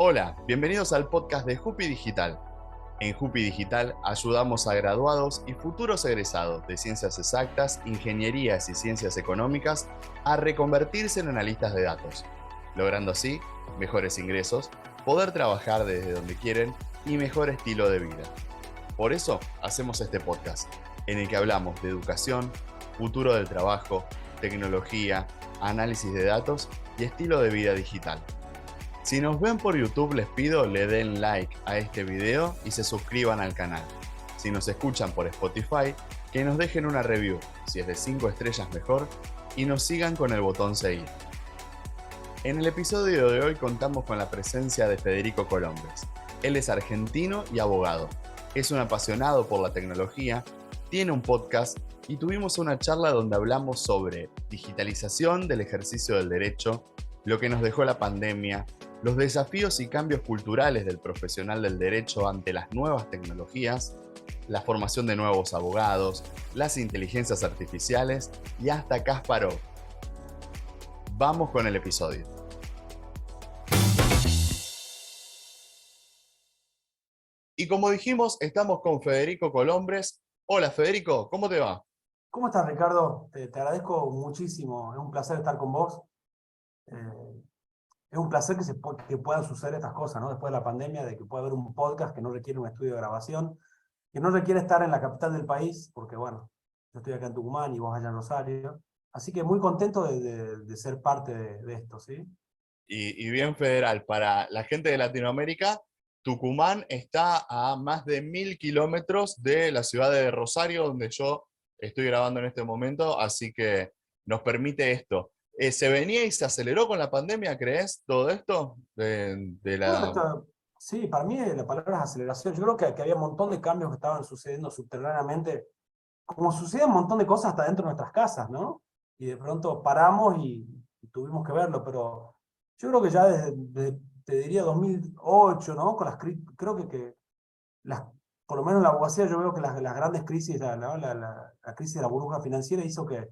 Hola, bienvenidos al podcast de Jupi Digital. En Jupi Digital ayudamos a graduados y futuros egresados de ciencias exactas, ingenierías y ciencias económicas a reconvertirse en analistas de datos, logrando así mejores ingresos, poder trabajar desde donde quieren y mejor estilo de vida. Por eso hacemos este podcast, en el que hablamos de educación, futuro del trabajo, tecnología, análisis de datos y estilo de vida digital. Si nos ven por YouTube, les pido le den like a este video y se suscriban al canal. Si nos escuchan por Spotify, que nos dejen una review, si es de 5 estrellas mejor, y nos sigan con el botón seguir. En el episodio de hoy contamos con la presencia de Federico Colombres. Él es argentino y abogado. Es un apasionado por la tecnología, tiene un podcast y tuvimos una charla donde hablamos sobre digitalización del ejercicio del derecho, lo que nos dejó la pandemia, los desafíos y cambios culturales del profesional del derecho ante las nuevas tecnologías, la formación de nuevos abogados, las inteligencias artificiales y hasta Kasparov. Vamos con el episodio. Y como dijimos, estamos con Federico Colombres. Hola Federico, ¿cómo te va? ¿Cómo estás, Ricardo? Te agradezco muchísimo. Es un placer estar con vos. Eh, es un placer que puedan suceder estas cosas, ¿no? Después de la pandemia, de que pueda haber un podcast que no requiere un estudio de grabación, que no requiere estar en la capital del país, porque bueno, yo estoy acá en Tucumán y vos allá en Rosario. Así que muy contento de ser parte de esto, ¿sí? Y bien federal, para la gente de Latinoamérica, Tucumán está a más de 1000 kilómetros de la ciudad de Rosario, donde yo estoy grabando en este momento, así que nos permite esto. ¿Se venía y se aceleró con la pandemia, crees, todo esto? Bueno, sí, para mí la palabra es aceleración. Yo creo que había un montón de cambios que estaban sucediendo subterráneamente, como sucede un montón de cosas hasta dentro de nuestras casas, ¿no? Y de pronto paramos y tuvimos que verlo, pero yo creo que ya te diría 2008, ¿no? Creo que las, por lo menos en la abogacía yo veo que las grandes crisis, la crisis de la burbuja financiera hizo que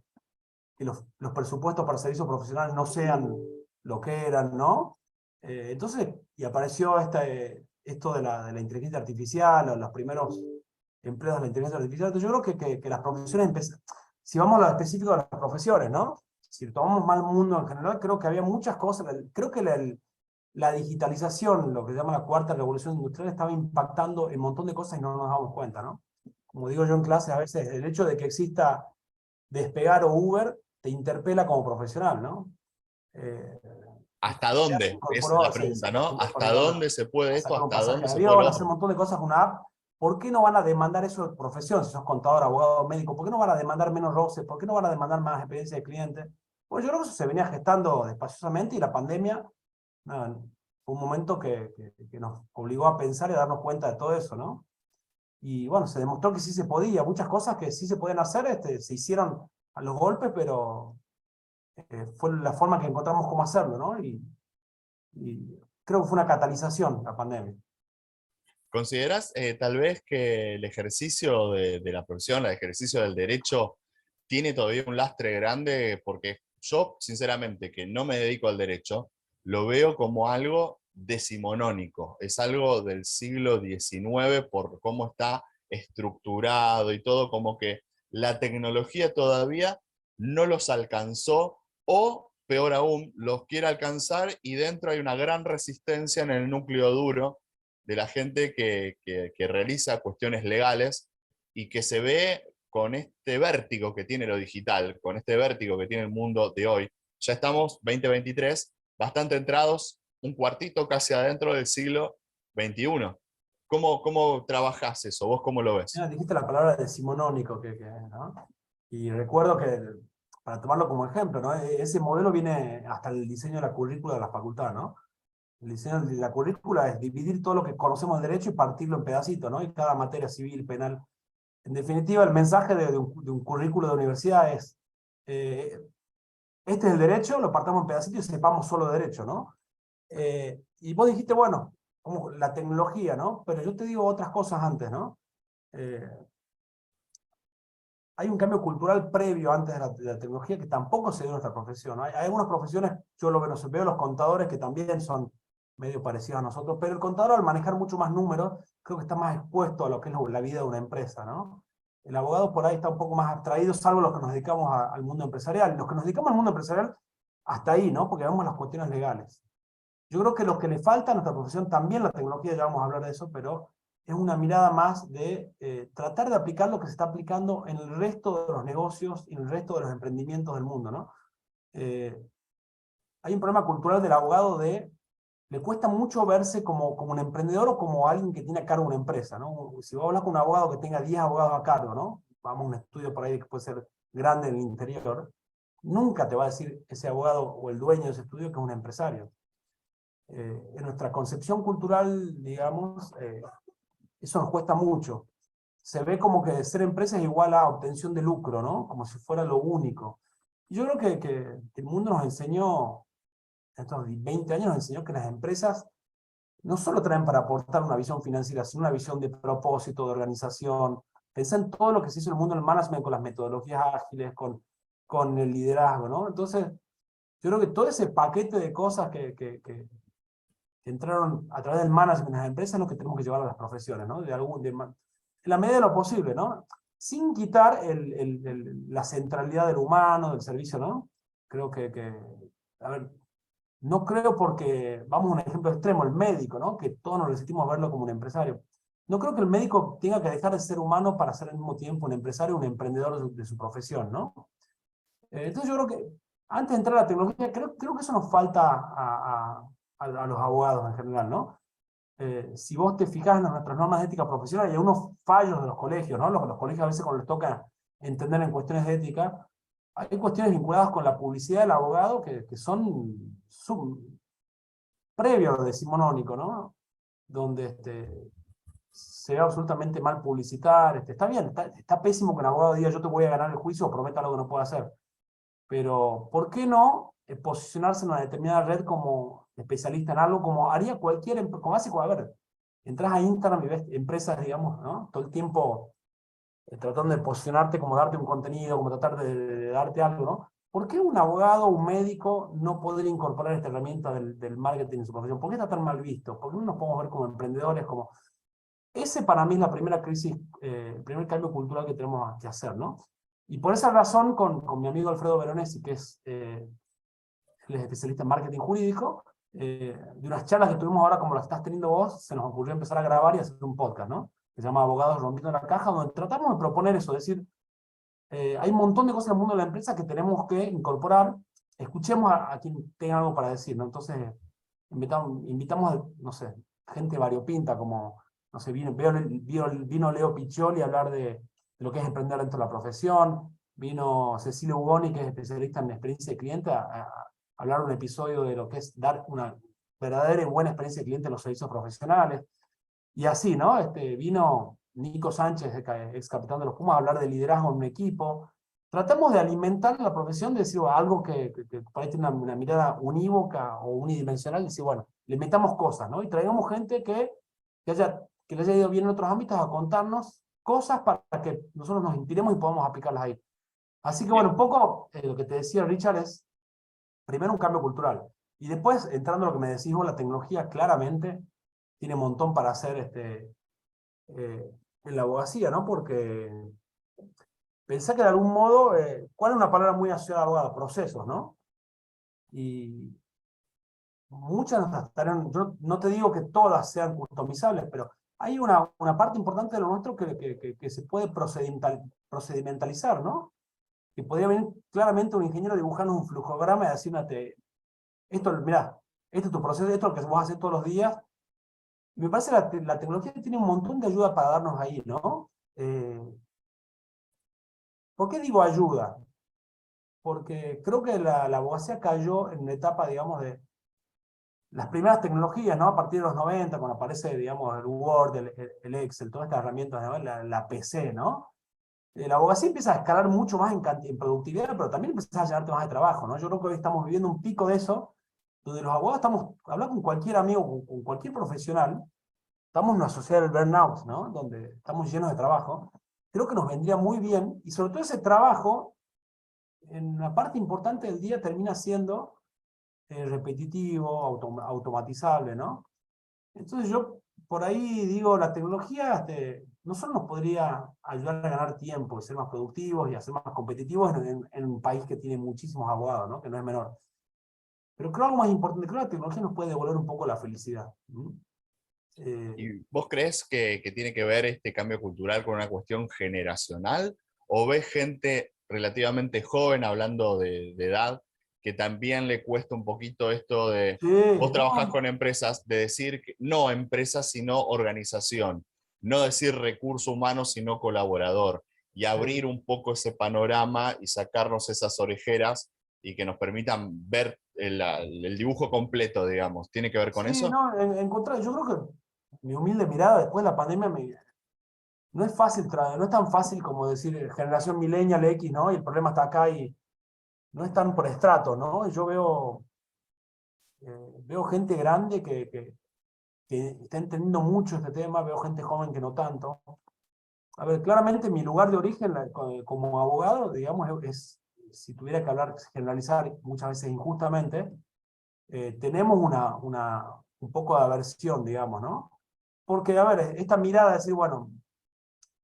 los presupuestos para servicios profesionales no sean lo que eran, ¿no? Entonces, y apareció esto de la inteligencia artificial, o los primeros empleos de la inteligencia artificial. Entonces, yo creo que las profesiones si vamos a lo específico de las profesiones, ¿no? Si tomamos mal mundo en general, creo que había muchas cosas. Creo que la digitalización, lo que se llama la cuarta revolución industrial, estaba impactando en un montón de cosas y no nos damos cuenta, ¿no? Como digo yo en clase, a veces el hecho de que exista Despegar o Uber te interpela como profesional, ¿no? Eh, ¿Hasta ya se dónde? Es incorporó, la pregunta, se ¿no? incorporó ¿Hasta con dónde se puede esto? sacar un ¿Hasta pasaje dónde de se puede avión, lo hacer un otro? montón de cosas con una app. ¿Por qué no van a demandar eso de profesión? Si sos contador, abogado, médico, ¿por qué no van a demandar menos roces? ¿Por qué no van a demandar más experiencia de cliente? Pues yo creo que eso se venía gestando despaciosamente y la pandemia, nada, fue un momento que nos obligó a pensar y a darnos cuenta de todo eso, ¿no? Y bueno, se demostró que sí se podía, muchas cosas que sí se podían hacer, se hicieron a los golpes, pero fue la forma que encontramos cómo hacerlo, ¿no? Y creo que fue una catalización la pandemia. ¿Consideras tal vez que el ejercicio de la profesión, el ejercicio del derecho, tiene todavía un lastre grande? Porque yo, sinceramente, que no me dedico al derecho, lo veo como algo decimonónico. Es algo del siglo XIX por cómo está estructurado y todo, como que la tecnología todavía no los alcanzó o, peor aún, los quiere alcanzar y dentro hay una gran resistencia en el núcleo duro de la gente que realiza cuestiones legales y que se ve con este vértigo que tiene lo digital, con este vértigo que tiene el mundo de hoy. Ya estamos 2023, bastante entrados, un cuartito casi adentro del siglo XXI. ¿Cómo trabajás eso? ¿Vos cómo lo ves? Ya dijiste la palabra decimonónico, ¿no? Y recuerdo que, para tomarlo como ejemplo, ¿no? Ese modelo viene hasta el diseño de la currícula de la facultad, ¿no? El diseño de la currícula es dividir todo lo que conocemos del derecho y partirlo en pedacitos, ¿no? Y cada materia civil, penal. En definitiva, el mensaje de un currículo de universidad es, eh, este es el derecho, lo partamos en pedacitos y sepamos solo derecho, ¿no? Y vos dijiste, bueno, como la tecnología, ¿no? Pero yo te digo otras cosas antes, ¿no? Eh, Hay un cambio cultural previo antes de la tecnología que tampoco se dio en nuestra profesión, ¿no? Hay algunas profesiones, yo lo que no sé, veo los contadores que también son medio parecidos a nosotros, pero el contador al manejar mucho más números, creo que está más expuesto a lo que es la vida de una empresa, ¿no? El abogado por ahí está un poco más abstraído, salvo los que nos dedicamos al mundo empresarial. Los que nos dedicamos al mundo empresarial, hasta ahí, ¿no? Porque vemos las cuestiones legales. Yo creo que lo que le falta a nuestra profesión, también la tecnología, ya vamos a hablar de eso, pero es una mirada más de tratar de aplicar lo que se está aplicando en el resto de los negocios y en el resto de los emprendimientos del mundo, ¿no? Hay un problema cultural del abogado le cuesta mucho verse como un emprendedor o como alguien que tiene a cargo una empresa, ¿no? Si vos hablas con un abogado que tenga 10 abogados a cargo, ¿no? Vamos a un estudio por ahí que puede ser grande en el interior, nunca te va a decir ese abogado o el dueño de ese estudio que es un empresario. En nuestra concepción cultural, digamos, eso nos cuesta mucho. Se ve como que ser empresa es igual a obtención de lucro, ¿no? Como si fuera lo único. Yo creo que el mundo nos enseñó, estos 20 años nos enseñó que las empresas no solo traen para aportar una visión financiera, sino una visión de propósito, de organización. Pensá en todo lo que se hizo en el mundo del management con las metodologías ágiles, con el liderazgo, ¿no? Entonces, yo creo que todo ese paquete de cosas que entraron a través del management en las empresas es lo que tenemos que llevar a las profesiones, ¿no? En la medida de lo posible, ¿no? Sin quitar la centralidad del humano, del servicio, ¿no? Creo a ver, no creo porque, vamos a un ejemplo extremo, el médico, ¿no? Que todos nos resistimos a verlo como un empresario. No creo que el médico tenga que dejar de ser humano para ser al mismo tiempo un empresario, un emprendedor de su profesión, ¿no? Entonces yo creo que antes de entrar a la tecnología, creo que eso nos falta a los abogados en general, ¿no? Si vos te fijas en nuestras normas de ética profesional, hay unos fallos de los colegios, ¿no? Los colegios a veces cuando les toca entender en cuestiones de ética, hay cuestiones vinculadas con la publicidad del abogado que son previo a lo decimonónico, ¿no? Donde se ve absolutamente mal publicitar. Está bien, está pésimo que un abogado diga yo te voy a ganar el juicio o prometa algo que no puedo hacer. Pero, ¿por qué no posicionarse en una determinada red como especialista en algo, como haría como hace, a ver, entras a Instagram y ves empresas, digamos, ¿no? Todo el tiempo tratando de posicionarte, como darte un contenido, como tratar de darte algo, ¿no? ¿Por qué un abogado o un médico no podría incorporar esta herramienta del marketing en su profesión? ¿Por qué está tan mal visto? ¿Por qué no nos podemos ver como emprendedores? Ese para mí es la primera crisis, el primer cambio cultural que tenemos que hacer, ¿no? Y por esa razón, con mi amigo Alfredo Veronesi, que él es especialista en marketing jurídico, de unas charlas que tuvimos ahora como las estás teniendo vos, se nos ocurrió empezar a grabar y hacer un podcast, ¿no? Que se llama Abogados Rompiendo la Caja, donde tratamos de proponer eso, es decir, hay un montón de cosas en el mundo de la empresa que tenemos que incorporar, escuchemos a quien tenga algo para decir, ¿no? Entonces, invitamos a, no sé, gente variopinta, como, no sé, vino Leo Piccioli a hablar de lo que es emprender dentro de la profesión, vino Cecilia Ugoni, que es especialista en experiencia de cliente, a hablar un episodio de lo que es dar una verdadera y buena experiencia de cliente en los servicios profesionales, y así, ¿no? Vino Nico Sánchez, ex capitán de los Pumas, a hablar de liderazgo en un equipo. Tratamos de alimentar la profesión, de decir algo que por ahí tiene una mirada unívoca o unidimensional, decir, bueno, le metamos cosas, ¿no? Y traigamos gente que le haya ido bien en otros ámbitos a contarnos cosas para que nosotros nos inspiremos y podamos aplicarlas ahí. Así que bueno, un poco lo que te decía Richard es, primero un cambio cultural, y después, entrando a lo que me decís vos, la tecnología claramente tiene un montón para hacer en la abogacía, ¿no? Porque pensá que de algún modo, ¿cuál es una palabra muy asociada a abogado? Procesos, ¿no? Y muchas de nuestras tareas, yo no te digo que todas sean customizables, pero hay una parte importante de lo nuestro que se puede procedimentalizar, ¿no? Que podría venir claramente un ingeniero dibujando un flujograma y decirte, mirá, este es tu proceso, esto es lo que vos haces todos los días. Y me parece que la tecnología tiene un montón de ayuda para darnos ahí, ¿no? ¿Por qué digo ayuda? Porque creo que la abogacía cayó en una etapa, digamos, de las primeras tecnologías, ¿no? A partir de los 90, cuando aparece, digamos, el Word, el Excel, todas estas herramientas, ¿no? La PC, ¿no? La abogacía empieza a escalar mucho más en productividad, pero también empieza a llenarte más de trabajo, ¿no? Yo creo que hoy estamos viviendo un pico de eso, donde los abogados estamos hablando con cualquier amigo, con cualquier profesional, estamos en una sociedad del burnout, ¿no? Donde estamos llenos de trabajo. Creo que nos vendría muy bien, y sobre todo ese trabajo, en una parte importante del día termina siendo repetitivo, automatizable, ¿no? Entonces yo por ahí digo, la tecnología no solo nos podría ayudar a ganar tiempo, y ser más productivos y a ser más competitivos en un país que tiene muchísimos abogados, ¿no? Que no es menor. Pero creo algo más importante, creo que la tecnología nos puede devolver un poco la felicidad. ¿Y vos crees que tiene que ver este cambio cultural con una cuestión generacional? ¿O ves gente relativamente joven, hablando de edad, que también le cuesta un poquito esto de, Sí, vos trabajás no, con empresas, de decir no empresas, sino organización, no decir recurso humano, sino colaborador, y sí. abrir un poco ese panorama y sacarnos esas orejeras y que nos permitan ver el dibujo completo, digamos? ¿Tiene que ver con Sí, eso? no, encontrar, yo creo que mi humilde mirada después de la pandemia no es fácil, no es tan fácil como decir generación millennial X, ¿no? Y el problema está acá y no es tan por estrato, ¿no? Yo veo gente grande que está entendiendo mucho este tema, veo gente joven que no tanto. A ver, claramente mi lugar de origen como abogado, digamos, si tuviera que hablar, generalizar, muchas veces injustamente, tenemos un poco de aversión, digamos, ¿no? Porque, a ver, esta mirada de decir, bueno,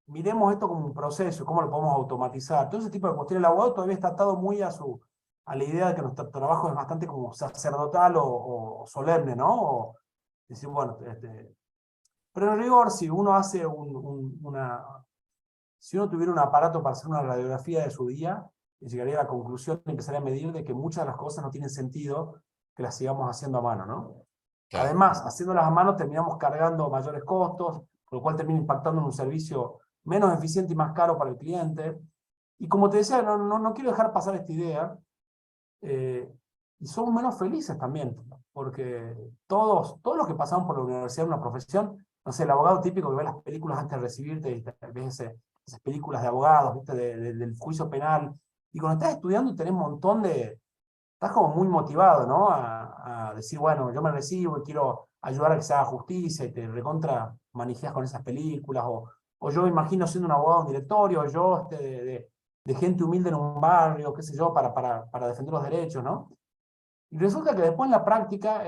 miremos esto como un proceso, cómo lo podemos automatizar, todo ese tipo de cuestiones. El abogado todavía está atado muy a la idea de que nuestro trabajo es bastante como sacerdotal o solemne, ¿no? O decir, bueno, pero en rigor, si uno hace si uno tuviera un aparato para hacer una radiografía de su día, llegaría a la conclusión y empezaría a medir de que muchas de las cosas no tienen sentido que las sigamos haciendo a mano, ¿no? Claro. Además, haciéndolas a mano terminamos cargando mayores costos, por lo cual termina impactando en un servicio menos eficiente y más caro para el cliente. Y como te decía, no quiero dejar pasar esta idea, eh, y somos menos felices también, porque todos los que pasamos por la universidad en una profesión, no sé, el abogado típico que ve las películas antes de recibirte, y ves esas películas de abogados, ¿viste? Del juicio penal, y cuando estás estudiando tenés un montón estás como muy motivado, ¿no? A decir, bueno, yo me recibo y quiero ayudar a que se haga justicia, y te recontra manijeas con esas películas, o yo me imagino siendo un abogado en directorio, o yo de gente humilde en un barrio, qué sé yo, para defender los derechos, ¿no? Y resulta que después en la práctica,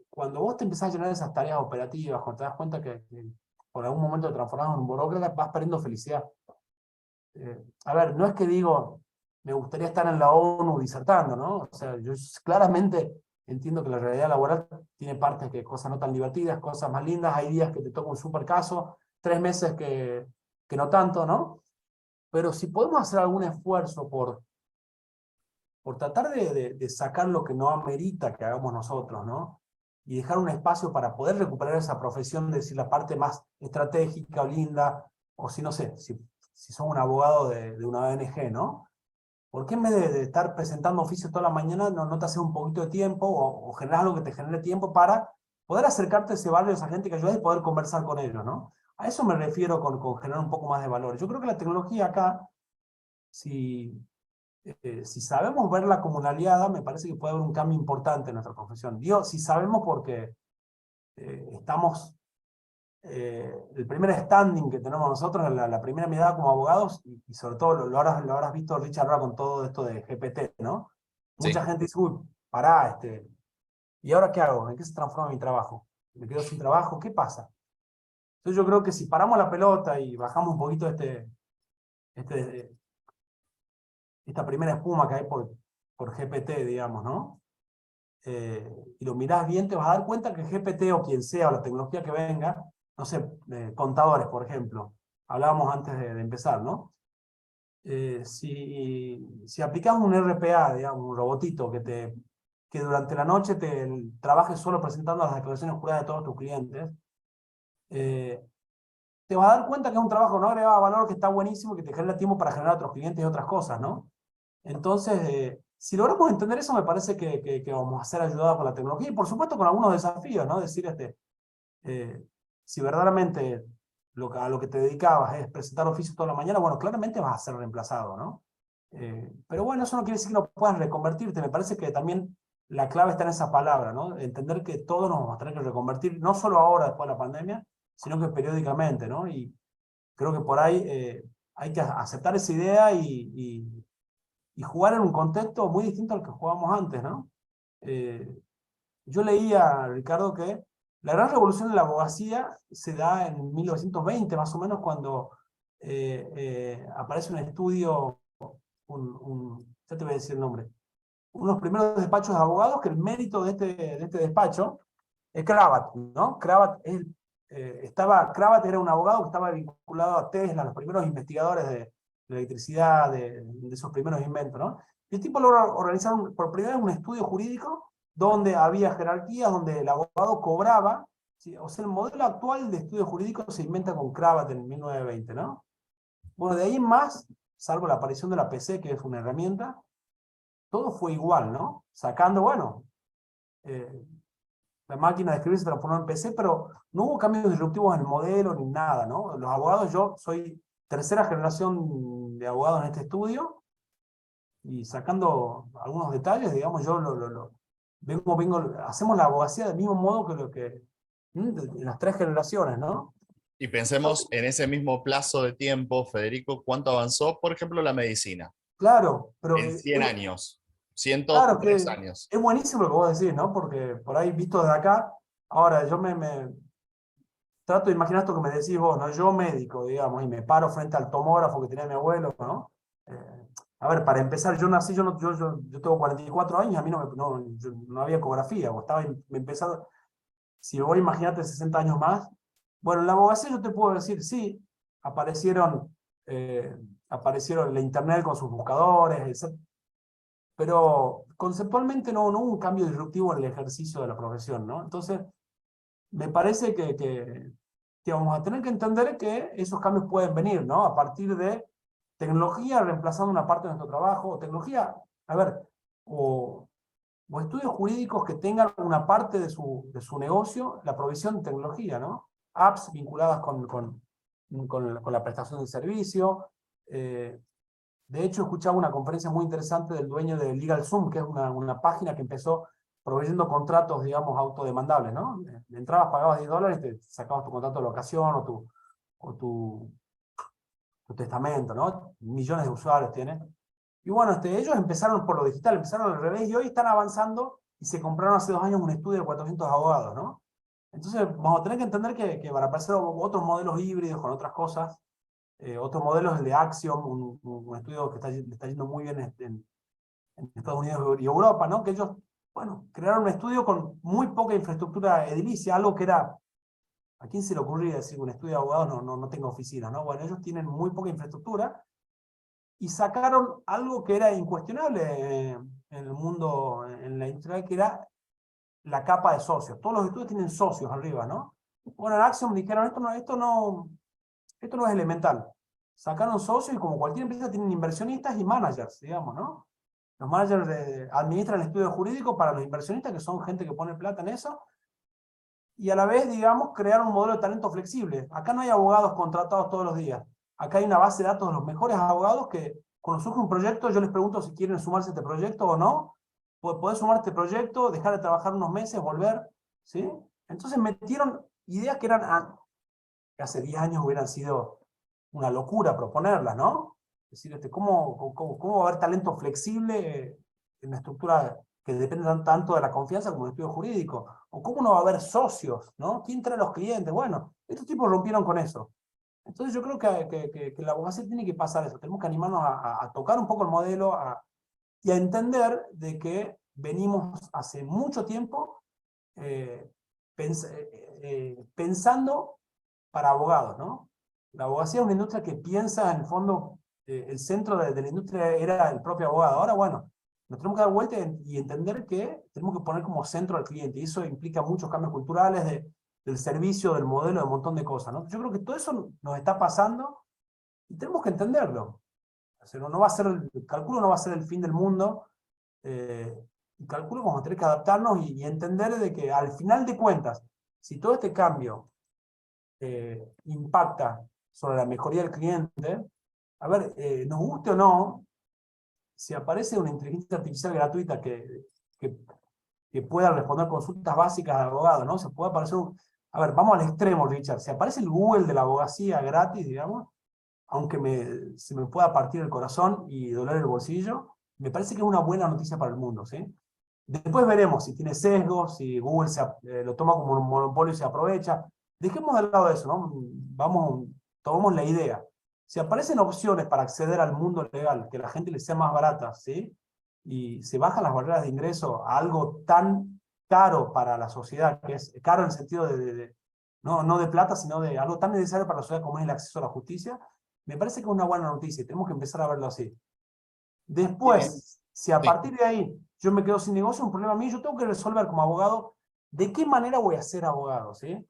cuando vos te empezás a llenar de esas tareas operativas, cuando te das cuenta que por algún momento te transformas en un burócrata, vas perdiendo felicidad. A ver, no es que digo, me gustaría estar en la ONU disertando, ¿no? O sea, yo claramente entiendo que la realidad laboral tiene partes que cosas no tan divertidas, cosas más lindas, hay días que te toca un super caso, 3 meses que no tanto, ¿no? Pero si podemos hacer algún esfuerzo por tratar de sacar lo que no amerita que hagamos nosotros, ¿no? Y dejar un espacio para poder recuperar esa profesión, de decir la parte más estratégica o linda, o si no sé, si sos un abogado de una ONG, ¿no? ¿Por qué en vez de estar presentando oficios toda la mañana, no te haces un poquito de tiempo o generas algo que te genere tiempo para poder acercarte a ese barrio, a esa gente que ayudas y poder conversar con ellos, ¿no? A eso me refiero con generar un poco más de valor. Yo creo que la tecnología acá, si, si sabemos verla como una aliada, me parece que puede haber un cambio importante en nuestra profesión. Digo, si sabemos porque estamos, el primer standing que tenemos nosotros, la primera mirada como abogados, y sobre todo lo habrás visto Richard ahora con todo esto de GPT, ¿no? Mucha Sí. gente dice, uy, pará, ¿y ahora qué hago? ¿En qué se transforma mi trabajo? ¿Me quedo sin trabajo? ¿Qué pasa? Entonces yo creo que si paramos la pelota y bajamos un poquito este, esta primera espuma que hay por GPT, digamos, ¿no? Y lo mirás bien, te vas a dar cuenta que GPT o quien sea, o la tecnología que venga, no sé, contadores, por ejemplo, hablábamos antes de empezar, ¿no? Si aplicas un RPA, digamos, un robotito que durante la noche te trabaje solo presentando las declaraciones juradas de todos tus clientes, eh, te vas a dar cuenta que es un trabajo no agregado valor, que está buenísimo, que te genera tiempo para generar otros clientes y otras cosas, ¿no? Entonces, si logramos entender eso, me parece que vamos a ser ayudados por la tecnología y por supuesto con algunos desafíos, ¿no? Decir, eh, si verdaderamente a lo que te dedicabas es presentar oficios toda la mañana, bueno, claramente vas a ser reemplazado, ¿no? Pero bueno, eso no quiere decir que no puedas reconvertirte. Me parece que también la clave está en esa palabra, ¿no? Entender que todos nos vamos a tener que reconvertir, no solo ahora después de la pandemia, sino que periódicamente, ¿no? Y creo que por ahí hay que aceptar esa idea y jugar en un contexto muy distinto al que jugábamos antes, ¿no? yo leía, Ricardo, que la gran revolución de la abogacía se da en 1920, más o menos, cuando aparece un estudio, ya te voy a decir el nombre, unos primeros despachos de abogados, que el mérito de este despacho es Cravath, ¿no? Cravath era un abogado que estaba vinculado a Tesla, los primeros investigadores de electricidad, de esos primeros inventos, ¿no? Y el tipo logra organizar por primera vez un estudio jurídico donde había jerarquías, donde el abogado cobraba, ¿sí? O sea, el modelo actual de estudio jurídico se inventa con Cravath en 1920, ¿no? Bueno, de ahí en más, salvo la aparición de la PC, que es una herramienta, todo fue igual, ¿no? Sacando, bueno, eh, la máquina de escribir se transformó en PC, pero no hubo cambios disruptivos en el modelo ni nada, ¿no? Los abogados, yo soy tercera generación de abogados en este estudio, y sacando algunos detalles, digamos, yo hacemos la abogacía del mismo modo que lo que en las tres generaciones, ¿no? Y pensemos en ese mismo plazo de tiempo, Federico, cuánto avanzó, por ejemplo, la medicina. Claro, pero En 100 años, claro 103 que años. es buenísimo lo que vos decís, ¿no? Porque por ahí visto desde acá, ahora yo me trato de imaginar esto que me decís vos, ¿no? Yo médico, digamos, y me paro frente al tomógrafo que tenía mi abuelo, ¿no? A ver, para empezar, yo nací, yo tengo 44 años, a mí no había ecografía, o estaba empezando, si vos imaginate 60 años más, bueno, en la abogacía yo te puedo decir, sí, aparecieron, eh, aparecieron la internet con sus buscadores, etc., pero conceptualmente no hubo un cambio disruptivo en el ejercicio de la profesión, ¿no? Entonces, me parece que vamos a tener que entender que esos cambios pueden venir, ¿no? A partir de tecnología reemplazando una parte de nuestro trabajo, o tecnología, a ver, o, o estudios jurídicos que tengan una parte de su negocio, la provisión de tecnología, ¿no? Apps vinculadas con la prestación del servicio. De hecho, escuchaba una conferencia muy interesante del dueño de LegalZoom, que es una página que empezó proveyendo contratos, digamos, autodemandables, ¿no? Entrabas, pagabas $10 y te sacabas tu contrato de locación o tu testamento, ¿no? Millones de usuarios tiene. Y bueno, ellos empezaron por lo digital, empezaron al revés y hoy están avanzando y se compraron hace 2 años un estudio de 400 abogados, ¿no? Entonces vamos a tener que entender que van a aparecer otros modelos híbridos con otras cosas. Otro modelo es el de Axiom, un estudio que está yendo muy bien en Estados Unidos y Europa, ¿no? Que ellos, bueno, crearon un estudio con muy poca infraestructura edilicia, algo que era, ¿a quién se le ocurría decir un estudio de abogados no tenga oficina, ¿no? Bueno, ellos tienen muy poca infraestructura y sacaron algo que era incuestionable en el mundo, en la industria, que era la capa de socios. Todos los estudios tienen socios arriba, ¿no? Bueno, en Axiom dijeron, esto no es elemental. Sacaron socios y como cualquier empresa tienen inversionistas y managers, digamos, ¿no? Los managers administran el estudio jurídico para los inversionistas, que son gente que pone plata en eso, y a la vez, digamos, crear un modelo de talento flexible. Acá no hay abogados contratados todos los días. Acá hay una base de datos de los mejores abogados que cuando surge un proyecto, yo les pregunto si quieren sumarse a este proyecto o no. Podés sumar a este proyecto, dejar de trabajar unos meses, volver, ¿sí? Entonces metieron ideas que que hace 10 años hubieran sido una locura proponerlas, ¿no? Es decir, ¿cómo va a haber talento flexible en una estructura que depende tanto de la confianza como del estudio jurídico? ¿O cómo no va a haber socios, ¿no? ¿Quién trae a los clientes? Bueno, estos tipos rompieron con eso. Entonces yo creo que la abogacía tiene que pasar eso. Tenemos que animarnos a tocar un poco el modelo y a entender de que venimos hace mucho tiempo eh, pensando para abogados, ¿no? La abogacía es una industria que piensa, en el fondo, el centro de la industria era el propio abogado. Ahora, bueno, nos tenemos que dar vuelta y entender que tenemos que poner como centro al cliente, y eso implica muchos cambios culturales del servicio, del modelo, de un montón de cosas, ¿no? Yo creo que todo eso nos está pasando y tenemos que entenderlo. O sea, no va a ser el cálculo no va a ser el fin del mundo, y calculo que vamos a tener que adaptarnos y entender de que al final de cuentas, si todo este cambio impacta sobre la mejoría del cliente, a ver, nos guste o no, si aparece una inteligencia artificial gratuita que, que pueda responder consultas básicas de abogado, ¿no? Se puede aparecer a ver, vamos al extremo, Richard. Si aparece el Google de la abogacía gratis, digamos, aunque se me pueda partir el corazón y doler el bolsillo, me parece que es una buena noticia para el mundo, ¿sí? Después veremos si tiene sesgos, si Google lo toma como un monopolio y se aprovecha. Dejemos de lado eso, ¿no? Tomemos la idea. Si aparecen opciones para acceder al mundo legal, que la gente le sea más barata, ¿sí? Y se bajan las barreras de ingreso a algo tan caro para la sociedad, que es caro en el sentido no de plata, sino de algo tan necesario para la sociedad como es el acceso a la justicia, me parece que es una buena noticia y tenemos que empezar a verlo así. Bien, Después, si a sí. partir de ahí yo me quedo sin negocio, un problema mío, yo tengo que resolver como abogado de qué manera voy a ser abogado, ¿sí?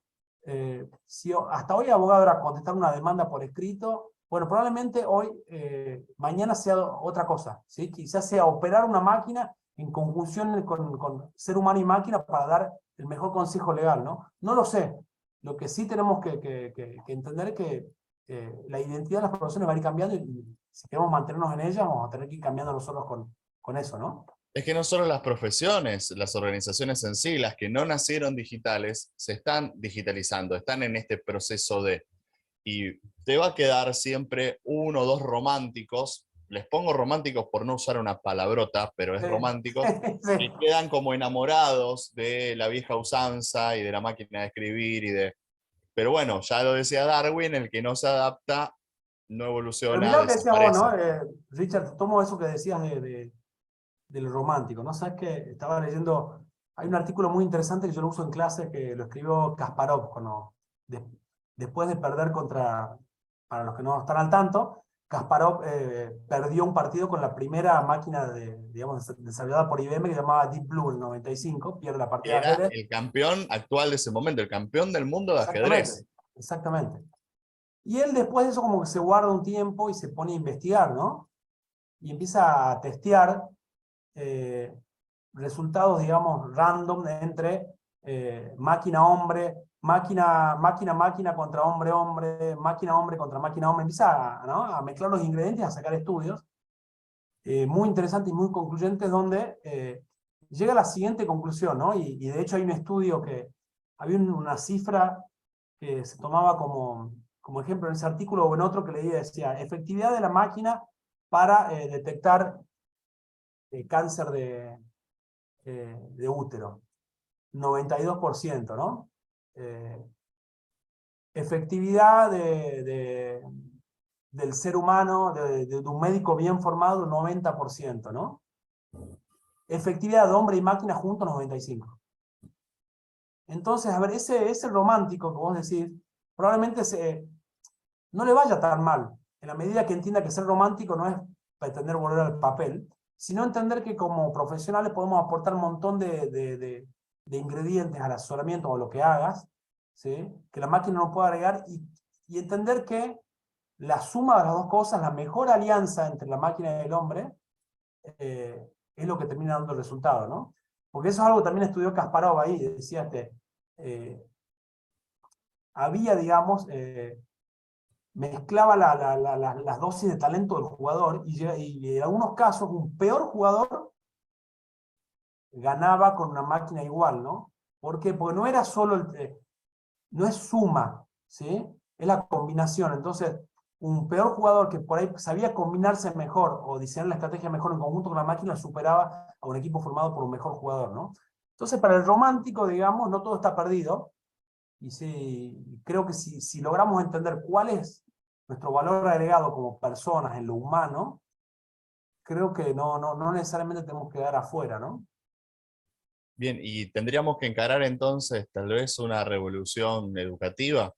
Si hasta hoy abogado era contestar una demanda por escrito, bueno, probablemente hoy, mañana sea otra cosa, ¿sí? Quizás sea operar una máquina en conjunción con ser humano y máquina para dar el mejor consejo legal, ¿no? No lo sé. Lo que sí tenemos que entender es que la identidad de las profesiones va a ir cambiando y si queremos mantenernos en ella, vamos a tener que ir cambiando nosotros con eso, ¿no? Es que no solo las profesiones, las organizaciones en sí, las que no nacieron digitales, se están digitalizando, están en este proceso de... Y te va a quedar siempre uno o dos románticos, les pongo románticos por no usar una palabrota, pero es románticos, Sí. que quedan como enamorados de la vieja usanza y de la máquina de escribir y de... Pero bueno, ya lo decía Darwin, el que no se adapta no Pero evoluciona, mirá lo que decías vos, desaparece. ¿no? Richard, tomo eso que decías del romántico, ¿no? Sabes que estaba leyendo, hay un artículo muy interesante que yo lo uso en clases que lo escribió Kasparov de- después de perder para los que no están al tanto, Kasparov perdió un partido con la primera máquina digamos, desarrollada por IBM que se llamaba Deep Blue en el 95, pierde la partida de Era ajedrez. el campeón actual de ese momento, el campeón del mundo de Exactamente, ajedrez. exactamente. Y él después de eso como que se guarda un tiempo y se pone a investigar, ¿no? Y empieza a testear eh, resultados, digamos, random entre máquina-hombre, máquina-máquina contra hombre-hombre, máquina-hombre contra máquina-hombre. Empieza ¿no? a mezclar los ingredientes, a sacar estudios muy interesantes y muy concluyentes donde llega a la siguiente conclusión, ¿no? Y de hecho hay un estudio que había una cifra que se tomaba como ejemplo en ese artículo o en otro que leía, decía, efectividad de la máquina para detectar cáncer de útero, 92%, ¿no? Eh, efectividad del ser humano, de un médico bien formado, 90%, ¿no? Efectividad de hombre y máquina juntos, 95%. Entonces, a ver, ese romántico que vos decís, probablemente no le vaya tan mal, en la medida que entienda que ser romántico no es pretender volver al papel, sino entender que como profesionales podemos aportar un montón de ingredientes al asesoramiento o lo que hagas, ¿sí? Que la máquina no puede agregar y entender que la suma de las dos cosas, la mejor alianza entre la máquina y el hombre, es lo que termina dando el resultado, ¿no? Porque eso es algo que también estudió Kasparov ahí, decía eh, había, digamos, mezclaba las dosis de talento del jugador y en algunos casos un peor jugador ganaba con una máquina igual, ¿no? ¿Por qué? Porque no era solo, no es suma, ¿sí? Es la combinación. Entonces, un peor jugador que por ahí sabía combinarse mejor o diseñar la estrategia mejor en conjunto con la máquina superaba a un equipo formado por un mejor jugador, ¿no? Entonces, para el romántico, digamos, no todo está perdido. Y sí, creo que si logramos entender cuál es nuestro valor agregado como personas en lo humano, creo que no necesariamente tenemos que quedar afuera, ¿no? Bien, y tendríamos que encarar entonces tal vez una revolución educativa.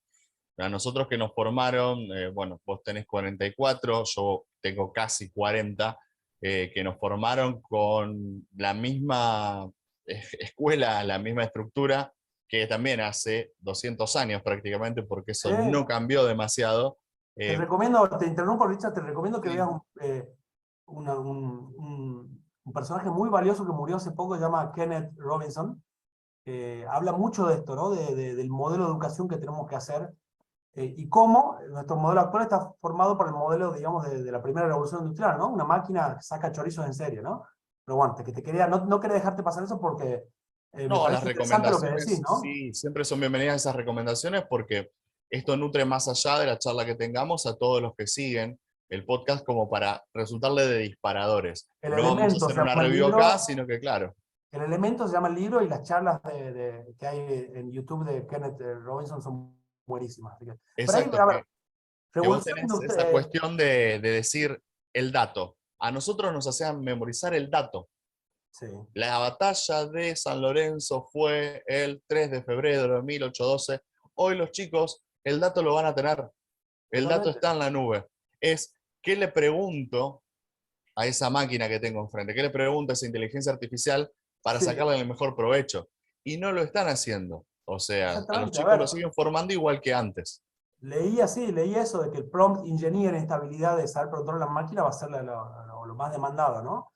A nosotros que nos formaron, bueno, vos tenés 44, yo tengo casi 40, que nos formaron con la misma escuela, la misma estructura, que también hace 200 años prácticamente, porque Sí. eso no cambió demasiado. Te Eh, recomiendo, te interrumpo, Richard, te recomiendo que veas sí, un personaje muy valioso que murió hace poco, se llama Kenneth Robinson. Habla mucho de esto, ¿no? Del modelo de educación que tenemos que hacer y cómo nuestro modelo actual está formado por el modelo, digamos, de la primera revolución industrial, ¿no? Una máquina que saca chorizos en serie, ¿no? Pero bueno, que te quería, no quería dejarte pasar eso porque me no, las parece interesante lo que decís, recomendaciones, ¿no? sí, siempre son bienvenidas esas recomendaciones porque esto nutre más allá de la charla que tengamos a todos los que siguen el podcast como para resultarle de disparadores. El No vamos a elemento, hacer se una llama el review acá, libro, sino que claro. El elemento se llama el libro y las charlas que hay en YouTube de Kenneth Robinson son buenísimas. Así que, pero ahí, Exacto, a ver, que vos revolución tenés esa industrial. cuestión de decir el dato. A nosotros nos hacían memorizar el dato. Sí, La batalla de San Lorenzo fue el 3 de febrero de 1812. Hoy los chicos, el dato lo van a tener. El dato totalmente. está en la nube. Es, ¿qué le pregunto a esa máquina que tengo enfrente? ¿Qué le pregunto a esa inteligencia artificial para Sí, sacarle el mejor provecho? Y no lo están haciendo. O sea, a los exactamente. A chicos ver, los siguen formando igual que antes. leí eso de que el prompt engineer, esta habilidad de saber programar la máquina, va a ser lo más demandado, ¿no?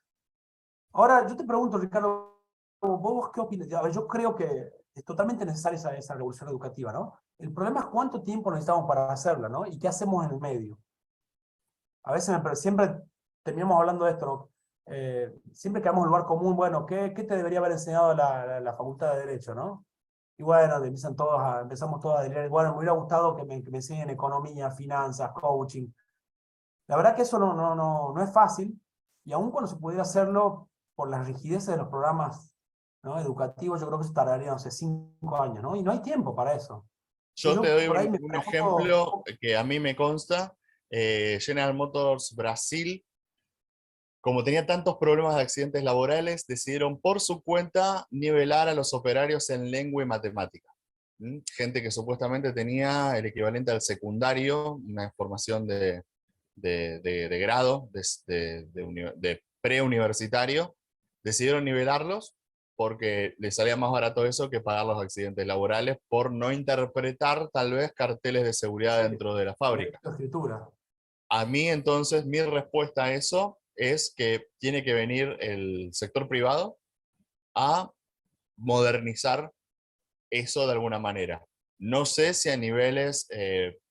Ahora, yo te pregunto, Ricardo, ¿vos qué opinas? A ver, yo creo que es totalmente necesaria esa revolución educativa, ¿no? El problema es cuánto tiempo necesitamos para hacerla, ¿no? Y qué hacemos en el medio. A veces siempre terminamos hablando de esto, ¿no? Siempre quedamos en un lugar común, bueno, ¿qué te debería haber enseñado la Facultad de Derecho, ¿no? Y bueno, empezamos todos a decir, bueno, me hubiera gustado que me enseñen economía, finanzas, coaching. La verdad que eso no es fácil, y aun cuando se pudiera hacerlo por las rigideces de los programas, ¿no?, educativos, yo creo que eso tardaría, no sé, 5 años, ¿no? Y no hay tiempo para eso. Entonces Yo te yo doy por ahí me un pregunto, ejemplo que a mí me consta. General Motors Brasil, como tenía tantos problemas de accidentes laborales, decidieron por su cuenta nivelar a los operarios en lengua y matemática. Gente que supuestamente tenía el equivalente al secundario, una formación de grado, de preuniversitario, decidieron nivelarlos porque les salía más barato eso que pagar los accidentes laborales por no interpretar tal vez carteles de seguridad sí, dentro de la por fábrica. lectura escritura. A mí entonces mi respuesta a eso es que tiene que venir el sector privado a modernizar eso de alguna manera. No sé si a niveles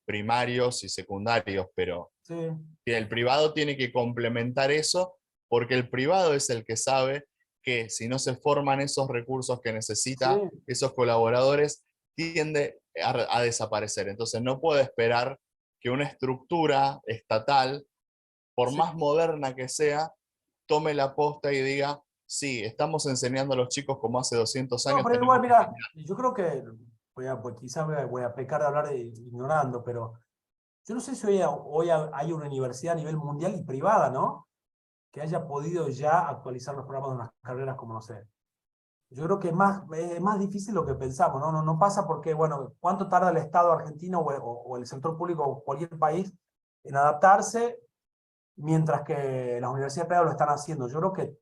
primarios y secundarios, pero Sí, el privado tiene que complementar eso porque el privado es el que sabe que si no se forman esos recursos que sí, necesita esos colaboradores, tiende a desaparecer. Entonces no puede esperar que una estructura estatal, por sí. más moderna que sea, tome la posta y diga, sí, estamos enseñando a los chicos como hace 200 No, años, pero igual, tenemos que mira, enseñar. yo creo que, pues quizás voy a pecar de hablar ignorando, pero yo no sé si hay una universidad a nivel mundial y privada, ¿no?, que haya podido ya actualizar los programas de unas carreras como, no sé. Yo creo que es más difícil lo que pensamos, ¿no? No pasa porque, bueno, ¿cuánto tarda el Estado argentino o el sector público o cualquier país en adaptarse mientras que las universidades privadas lo están haciendo? Yo creo que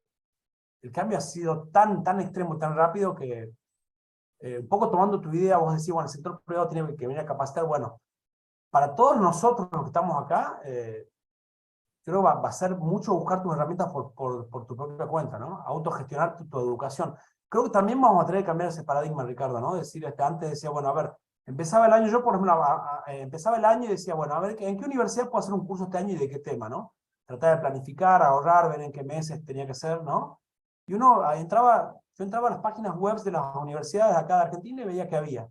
el cambio ha sido tan extremo y tan rápido que, un poco tomando tu idea, vos decís, bueno, el sector privado tiene que venir a capacitar. Bueno, para todos nosotros los que estamos acá, creo que va a ser mucho buscar tus herramientas por tu propia cuenta, ¿no? Autogestionar tu educación. Creo que también vamos a tener que cambiar ese paradigma, Ricardo, ¿no? Decir, antes decía, bueno, a ver, empezaba el año, yo por ejemplo, empezaba el año y decía, bueno, a ver, ¿en qué universidad puedo hacer un curso este año y de qué tema, ¿no? Tratar de planificar, ahorrar, ver en qué meses tenía que ser, ¿no? Y yo entraba a las páginas web de las universidades acá de Argentina y veía que había.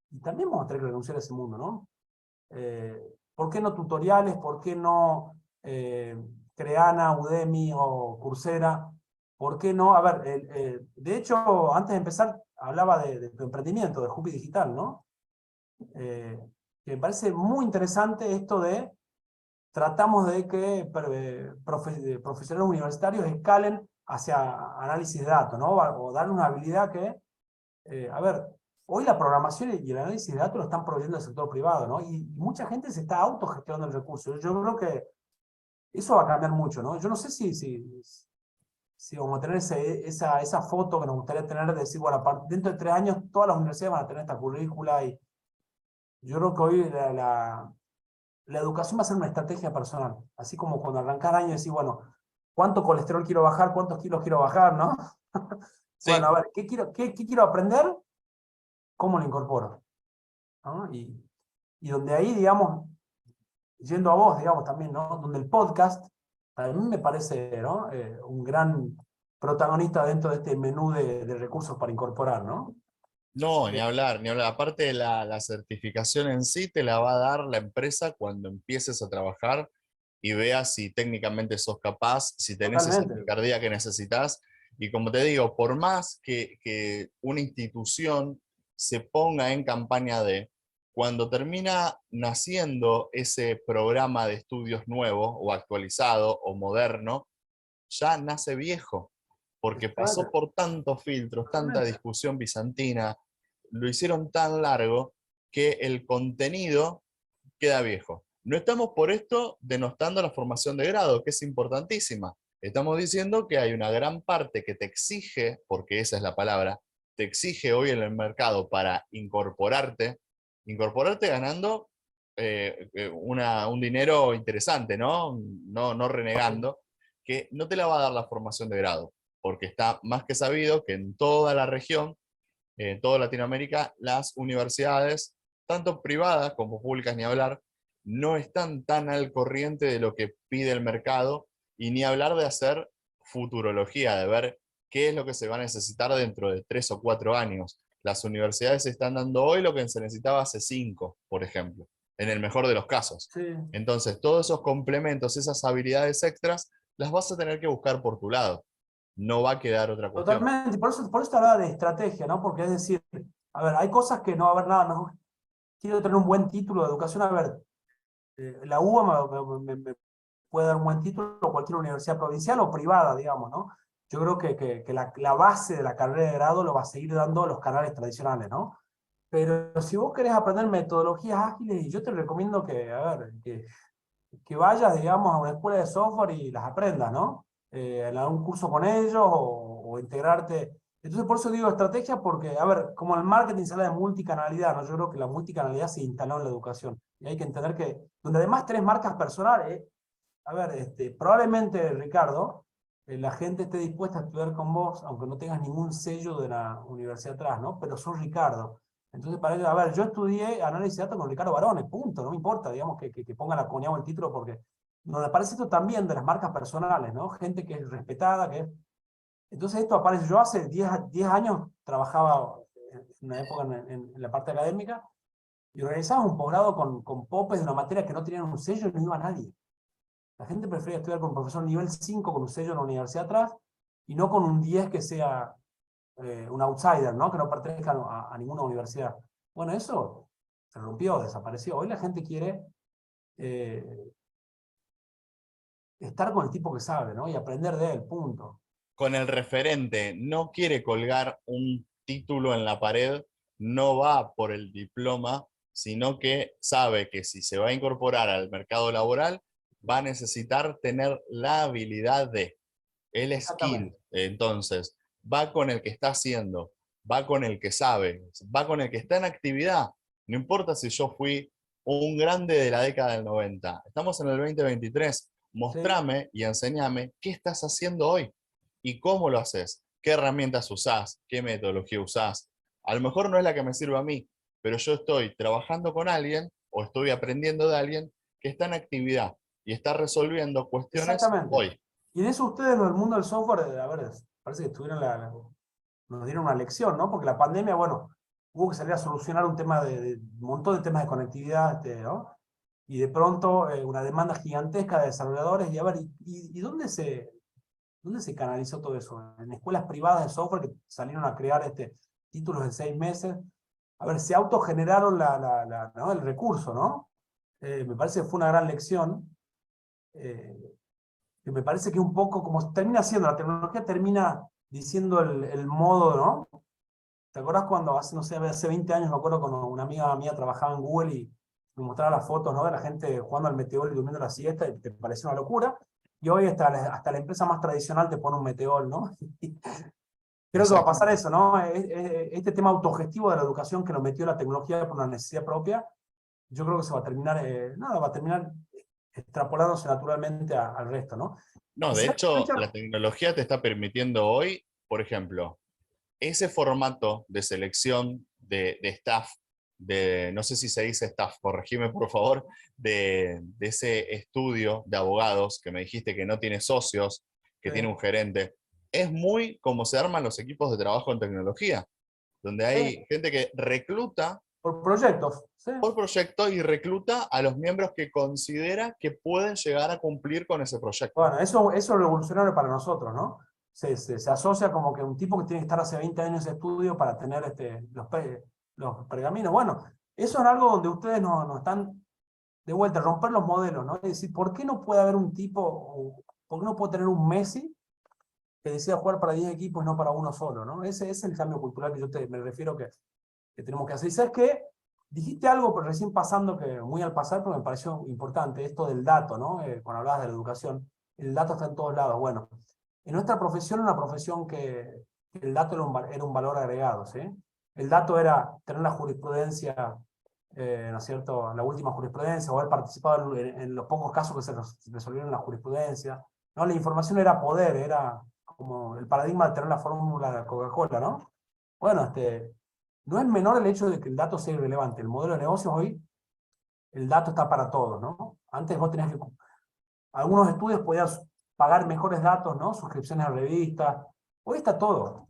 Y también vamos a tener que renunciar a ese mundo, ¿no? ¿Por qué no tutoriales? ¿Por qué no Creana, Udemy o Coursera? ¿Por qué no? A ver, de hecho, antes de empezar, hablaba de tu emprendimiento, de Jupi Digital, ¿no? Eh, que me parece muy interesante esto de tratamos de que profesionales universitarios escalen hacia análisis de datos, ¿no? O darle una habilidad que, a ver, hoy la programación y el análisis de datos lo están proveyendo el sector privado, ¿no? Y mucha gente se está autogestionando el recurso. Yo creo que eso va a cambiar mucho, ¿no? Yo no sé si vamos a tener esa foto que nos gustaría tener de decir, bueno, dentro de 3 años todas las universidades van a tener esta currícula, y yo creo que hoy la educación va a ser una estrategia personal. Así como cuando arrancás el año y decís, bueno, ¿cuánto colesterol quiero bajar? ¿Cuántos kilos quiero bajar? ¿No? Bueno, Sí, a ver, ¿qué quiero aprender? ¿Cómo lo incorporo? ¿No? Y donde ahí, digamos, yendo a vos, digamos, también, ¿no? Donde el podcast, a mí me parece, ¿no?, un gran protagonista dentro de este menú de recursos para incorporar, ¿no? no, ni Eh, hablar, ni hablar. Aparte, la certificación en sí te la va a dar la empresa cuando empieces a trabajar y veas si técnicamente sos capaz, si tenés esa Totalmente. picardía que necesitas. Y como te digo, por más que una institución se ponga en campaña de, cuando termina naciendo ese programa de estudios nuevo o actualizado o moderno, ya nace viejo, porque pasó Exactamente, por tantos filtros, tanta totalmente. discusión bizantina, lo hicieron tan largo que el contenido queda viejo. No estamos por esto denostando la formación de grado, que es importantísima. Estamos diciendo que hay una gran parte que te exige, porque esa es la palabra, te exige hoy en el mercado para incorporarte ganando un dinero interesante, ¿no? No renegando, que no te la va a dar la formación de grado, porque está más que sabido que en toda la región, en toda Latinoamérica, las universidades, tanto privadas como públicas, ni hablar, no están tan al corriente de lo que pide el mercado y ni hablar de hacer futurología, de ver qué es lo que se va a necesitar dentro de 3 o 4 años. Las universidades están dando hoy lo que se necesitaba hace 5, por ejemplo, en el mejor de los casos. Sí, Entonces, todos esos complementos, esas habilidades extras, las vas a tener que buscar por tu lado. No va a quedar otra cuestión. totalmente. Por eso te hablaba de estrategia, ¿no? Porque es decir, a ver, hay cosas que no, a ver, nada, no. Quiero tener un buen título de educación, a ver, la UBA me puede dar un buen título, o cualquier universidad provincial o privada, digamos, ¿no? Yo creo que la base de la carrera de grado lo va a seguir dando los canales tradicionales, ¿no? Pero si vos querés aprender metodologías ágiles, yo te recomiendo que, a ver, que vayas, digamos, a una escuela de software y las aprendas, ¿no? En algún curso con ellos o integrarte. Entonces, por eso digo estrategia, porque, a ver, como el marketing se habla de multicanalidad, ¿no? Yo creo que la multicanalidad se instaló en la educación. Y hay que entender que, donde además tenés marcas personales, a ver, probablemente, Ricardo, la gente esté dispuesta a estudiar con vos, aunque no tengas ningún sello de la universidad atrás, ¿no? Pero sos Ricardo. Entonces, para ellos, a ver, yo estudié análisis de datos con Ricardo Barone, punto, no me importa, digamos, que pongan acuñado el título, porque nos aparece esto también de las marcas personales, ¿no? Gente que es respetada, que es... Entonces, esto aparece, yo hace 10 años trabajaba en una época en la parte académica y organizaba un posgrado con popes de una materia que no tenían un sello y no iba a nadie. La gente prefiere estudiar con un profesor nivel 5 con un sello en la universidad atrás y no con un 10 que sea un outsider, ¿no? Que no pertenezca a ninguna universidad. Bueno, eso se rompió, desapareció. Hoy la gente quiere eh, estar con el tipo que sabe, ¿no? Y aprender de él, punto. Con el referente, no quiere colgar un título en la pared, no va por el diploma, sino que sabe que si se va a incorporar al mercado laboral, va a necesitar tener la habilidad de el skill. Exactamente. Entonces, va con el que está haciendo, va con el que sabe, va con el que está en actividad. No importa si yo fui un grande de la década del 90. Estamos en el 2023. Sí, Mostrame y enseñame qué estás haciendo hoy y cómo lo haces, qué herramientas usás, qué metodología usás. A lo mejor no es la que me sirve a mí, pero yo estoy trabajando con alguien o estoy aprendiendo de alguien que está en actividad y está resolviendo cuestiones exactamente. hoy. Y en eso ustedes, en el mundo del software, a ver, parece que tuvieron nos dieron una lección, ¿no? Porque la pandemia, bueno, hubo que salir a solucionar un tema de un montón de temas de conectividad, ¿no? Y de pronto una demanda gigantesca de desarrolladores, y a ver, ¿y dónde se canalizó todo eso? En escuelas privadas de software que salieron a crear títulos en 6 meses. A ver, se autogeneraron ¿no? El recurso, ¿no? Me parece que fue una gran lección. Eh, que me parece que un poco como termina siendo, la tecnología termina diciendo el modo, ¿no? ¿Te acuerdas cuando hace, no sé, hace 20 años, me acuerdo cuando una amiga mía trabajaba en Google y me mostraba las fotos, ¿no? De la gente jugando al Meteor y durmiendo la siesta y te parecía una locura. Y hoy hasta la empresa más tradicional te pone un Meteor, ¿no? Creo que va a pasar Exactamente. eso, ¿no? Este tema autogestivo de la educación que lo metió la tecnología por una necesidad propia, yo creo que se va a terminar, nada, va a terminar extrapolándose naturalmente al resto, ¿no? No, Y de sabes, hecho, Richard, la tecnología te está permitiendo hoy, por ejemplo, ese formato de selección de staff, no sé si se dice staff, corregime por favor, de ese estudio de abogados que me dijiste que no tiene socios, que tiene un gerente, es muy como se arman los equipos de trabajo en tecnología, donde hay gente que recluta por proyectos, ¿sí? por proyecto y recluta a los miembros que considera que pueden llegar a cumplir con ese proyecto. Bueno, eso es revolucionario para nosotros, ¿no? se asocia como que un tipo que tiene que estar hace 20 años de estudio para tener los pergaminos. Bueno, eso es algo donde ustedes no están de vuelta, romper los modelos, ¿no? Es decir, ¿por qué no puede haber un tipo, por qué no puede tener un Messi que decida jugar para 10 equipos y no para uno solo, ¿no? Ese es el cambio cultural que me refiero que tenemos que hacer. Y sabes qué, dijiste algo pero recién pasando, que muy al pasar, pero me pareció importante, esto del dato, ¿no? Cuando hablabas de la educación, el dato está en todos lados. Bueno, en nuestra profesión, una profesión que el dato era un valor agregado, ¿sí? El dato era tener la jurisprudencia, ¿no es cierto?, la última jurisprudencia, o haber participado en los pocos casos que se resolvieron en la jurisprudencia, ¿no? La información era poder, era como el paradigma de tener la fórmula de Coca-Cola, ¿no? Bueno, no es menor el hecho de que el dato sea irrelevante. El modelo de negocios hoy, el dato está para todos, ¿no? Antes vos tenías que... Algunos estudios podías pagar mejores datos, ¿no? Suscripciones a revistas. Hoy está todo.